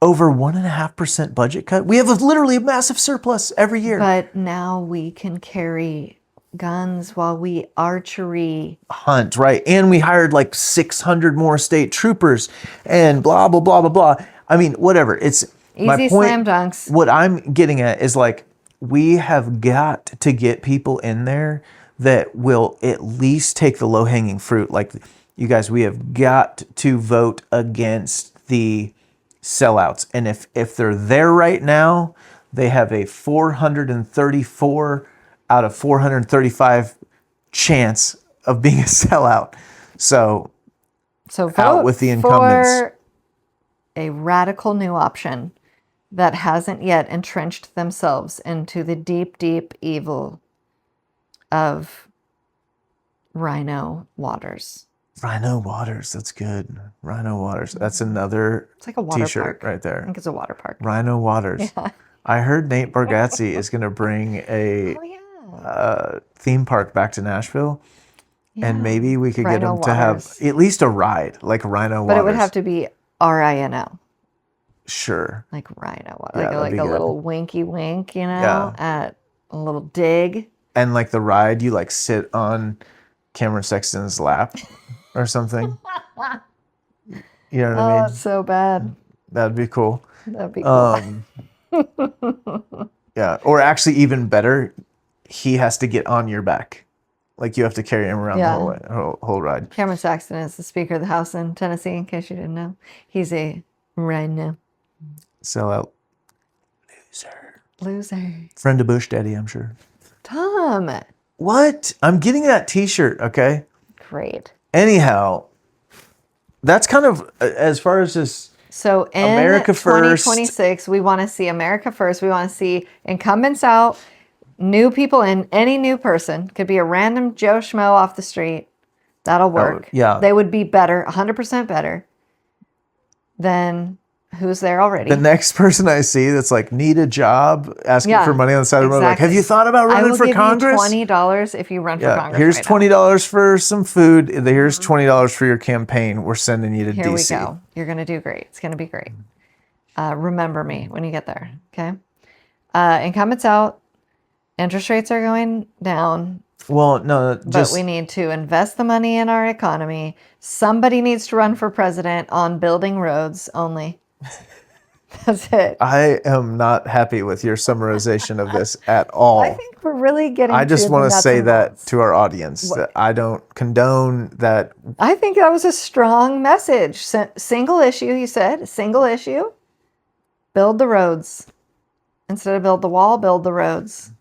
Over 1.5% budget cut. We have literally a massive surplus every year. But now we can carry guns while we archery Hunt, right? And we hired like 600 more state troopers and blah, blah, blah, blah, blah. I mean, whatever. It's my easy point. slam dunks. What I'm getting at is like, we have got to get people in there that will at least take the low hanging fruit. Like, you guys, we have got to vote against the sellouts. And if they're there right now, they have a 434 out of 435 chance of being a sellout. So So out vote with the incumbents. for a radical new option that hasn't yet entrenched themselves into the deep, deep evil of Rhino Waters. Rhino Waters, that's good. Rhino Waters, that's another It's like a water t-shirt park. right I there. think it's a water park. Rhino Waters. Yeah. I heard Nate Bargatze is going to bring a Oh yeah. theme park back to Nashville, and Yeah. maybe we could get Rhino him to have Waters. at least a ride, like Rhino But Waters. it would have to be RINO, Sure. like Rhino, Yeah, like that'd be a good. little winky wink, Yeah. at a little dig. And like the ride, you like sit on Cameron Sexton's lap or something. You know what I Oh, mean? it's so bad. That'd be cool. That'd be cool. Yeah. Or actually, even better, he has to get on your back. Like, you have to carry him around Yeah. the whole way, whole ride. Cameron Saxton is the Speaker of the House in Tennessee, in case you didn't know. He's a rhino Sell out. loser. Friend of Bush Daddy, I'm sure. Tom, What? I'm getting that t-shirt, okay? great. Anyhow, that's kind of as far as this. So in America first. 2026, we want to see America first. We want to see incumbents out, new people in. Any new person could be a random Joe Schmo off the street. That'll work. yeah. They would be better, 100% better than who's there already. The next person I see that's like, need a job, asking Yeah, for money on the side of the road, like, exactly. have you thought about I running will for give Congress? you $20 if you run for Yeah, Congress. here's right now. $20 for some food. Here's $20 for your campaign. We're sending you to Here DC. we go. You're going to do great. It's going to be great. Remember me when you get there. Okay. Incumbents out. Interest rates are going down, Well, no, but just we need to invest the money in our economy. Somebody needs to run for president on building roads only. That's it. I am not happy with your summarization of this at all. I think we're really getting. I just to want the to nuts say and that bolts. to our audience that I don't condone that. I think that was a strong message. Single issue, he said. Single issue. Build the roads. Instead of build the wall, build the roads.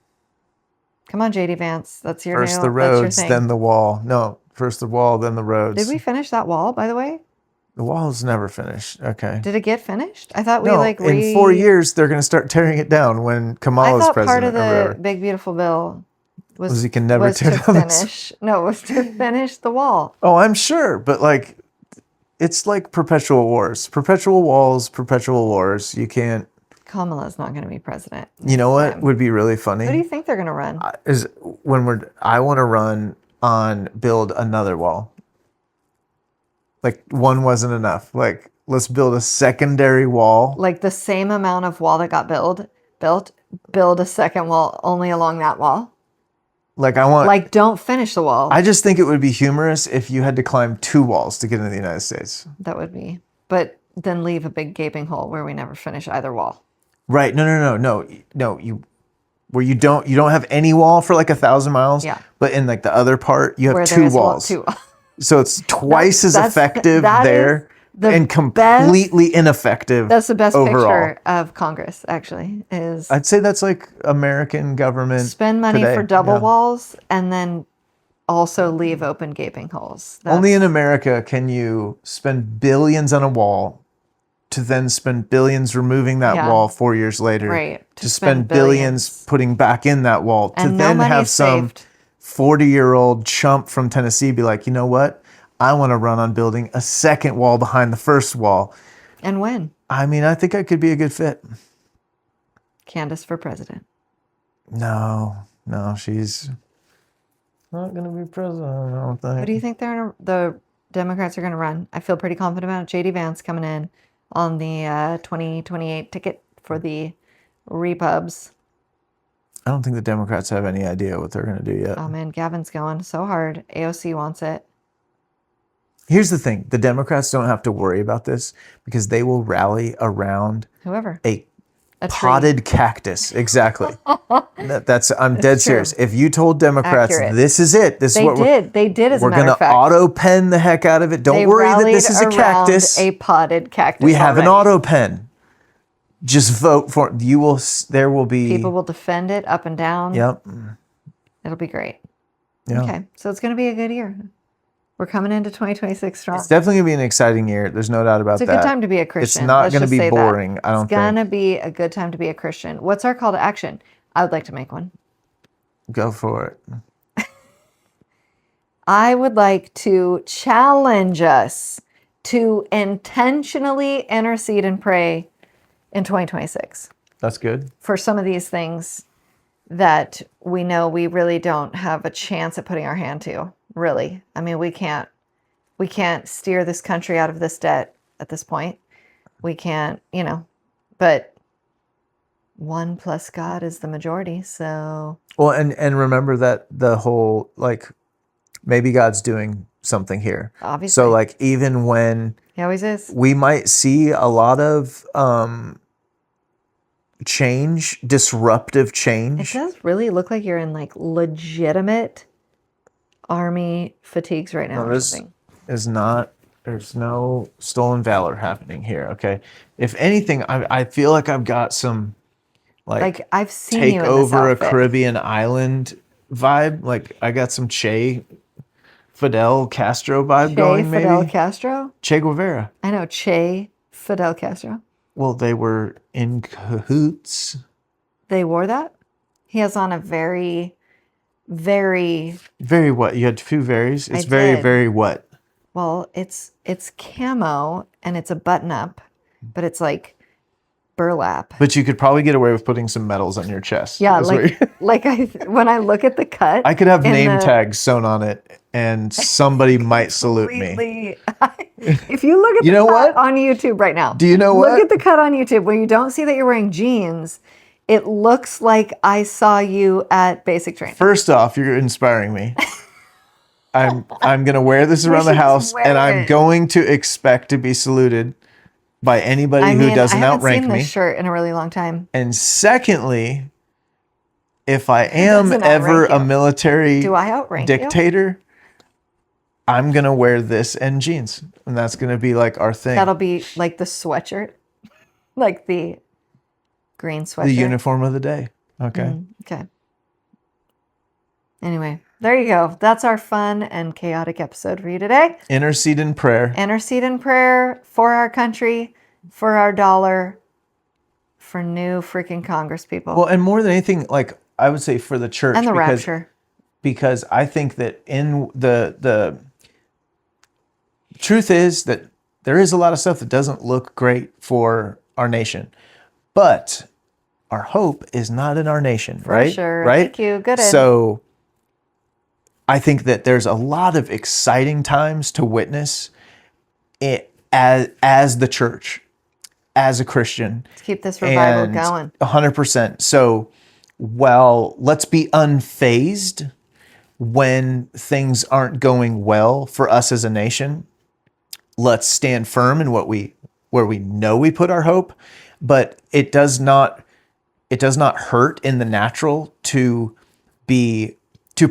Come on, JD Vance. That's your First new, the that's your roads, thing. then the wall. No, first the wall, then the roads. Did we finish that wall, by the way? The wall's never finished. Okay. Did it get finished? I thought we No, like in 4 years they're going to start tearing it down when I Kamala's thought president part of or the whatever. big beautiful bill was he can never was tear to down this- finish. No, it was to finish the wall. Oh, I'm sure, but like, it's like perpetual wars, perpetual walls, perpetual wars. You can't. Kamala's not going to be president. You know next what time. would be really funny? Who do you think they're going to run? Is when I want to run on build another wall. Like, one wasn't enough. Like, let's build a secondary wall. Like the same amount of wall that got built, build a second wall only along that wall. Like, I want. Like, don't finish the wall. I just think it would be humorous if you had to climb 2 walls to get into the United States. That would be. But then leave a big gaping hole where we never finish either wall. Right? No. You don't have any wall for like 1,000 miles. Yeah. But in like the other part, you have Where 2 there is walls. two. So it's twice as That's- effective that there. and completely ineffective. That's the best overall. picture of Congress, actually, is I'd say that's like American government. spend money today. for double Yeah. walls and then also leave open gaping holes. Only in America can you spend billions on a wall to then spend billions removing that Yeah. wall 4 years later. Right. To spend billions putting back in that wall. And to no then money have some saved. 40-year-old chump from Tennessee be like, you know what? I want to run on building a second wall behind the first wall. And win. I mean, I think I could be a good fit. Candace for president. No, she's not going to be president, I don't think. What do you think the Democrats are going to run? I feel pretty confident about J.D. Vance coming in on the 2028 ticket for the Repubs. I don't think the Democrats have any idea what they're going to do yet. Oh, man, Gavin's going so hard. AOC wants it. Here's the thing. The Democrats don't have to worry about this because they will rally around Whoever. a tree. potted cactus. Exactly. I'm dead true. serious. If you told Democrats, Accurate. this is it. This They is what did. They did, as a we're matter going of to fact. auto pen the heck out of it. Don't They worry that rallied this is a around cactus. a potted cactus. We have an already. auto pen. Just vote for it. You will. There will be People will defend it up and down. Yep. It'll be great. Yeah. Okay. So it's going to be a good year. We're coming into 2026 strong. It's definitely going to be an exciting year. There's no doubt about It's a that. good time to be a Christian. It's not Let's going to just be say that. boring, I don't It's going to think. be a good time to be a Christian. What's our call to action? I would like to make one. Go for it. I would like to challenge us to intentionally intercede and pray in 2026 That's good. for some of these things that we know we really don't have a chance at putting our hand to. Really. I mean, we can't steer this country out of this debt at this point. We can't, but one plus God is the majority. So Well, and remember that the whole, like, maybe God's doing something here. obviously, So, like, even when he always is. we might see a lot of change, disruptive It change. does really look like you're in like legitimate army fatigues right now. No, or this something. is not, there's no stolen valor happening here, okay? If anything, I feel like I've got some, Like I've seen take you in this over a outfit. Caribbean island vibe. Like I got some Fidel Castro vibe going, maybe. Fidel Castro. Che Guevara. I know Fidel Castro. Well, they were in cahoots. They wore that. He has on a very, very Very what? You had two varies? It's I very, did. very what? well. It's camo and it's a button up, but it's like burlap. But you could probably get away with putting some medals on your chest. Yeah, is what like when I look at the cut, I could have in name the- tags sewn on it and somebody might salute me. completely. If you look at You the know cut what? on YouTube right now, Do you know look what? at the cut on YouTube where you don't see that you're wearing jeans. It looks like I saw you at basic training. First off, you're inspiring me. I'm gonna wear this around the should just house, wear and I'm it. going to expect to be saluted by anybody I who mean, I doesn't haven't outrank seen me. this shirt in a really long time. And secondly, if I am doesn't ever outrank a you? military Do I outrank you? dictator, I'm gonna wear this and jeans, and that's gonna be like our thing. That'll be like the sweatshirt, like the green sweatshirt. The uniform of the day. Okay. Okay. Anyway, there you go. That's our fun and chaotic episode for you today. Intercede in prayer. Intercede in prayer for our country, for our dollar, for new freaking Congress people, Well, and more than anything, like I would say for the church, and the because rapture. because I think that in the truth is that there is a lot of stuff that doesn't look great for our nation, but our hope is not in our nation, right? sure. Right? Thank you. Good. So I think that there's a lot of exciting times to witness it as the church, as a Christian. Let's keep this revival And going. 100%. So, well, let's be unfazed when things aren't going well for us as a nation. Let's stand firm in where we know we put our hope, but it does not hurt in the natural to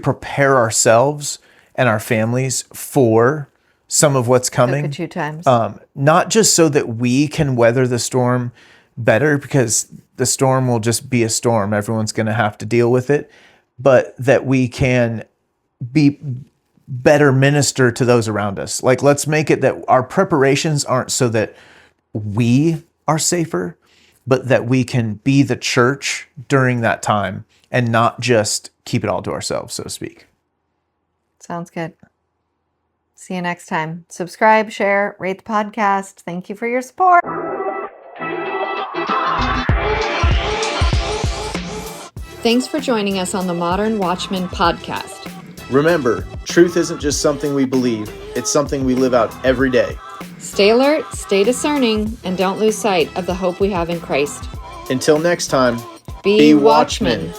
prepare ourselves and our families for some of what's coming. Took a few times. Not just so that we can weather the storm better, because the storm will just be a storm. Everyone's going to have to deal with it, but that we can be better minister to those around us. Like, let's make it that our preparations aren't so that we are safer, but that we can be the church during that time and not just keep it all to ourselves, so to speak. Sounds good. See you next time. Subscribe, share, rate the podcast. Thank you for your support. Thanks for joining us on the Modern Watchman podcast. Remember, truth isn't just something we believe, it's something we live out every day. Stay alert, stay discerning, and don't lose sight of the hope we have in Christ. Until next time, Be watchmen.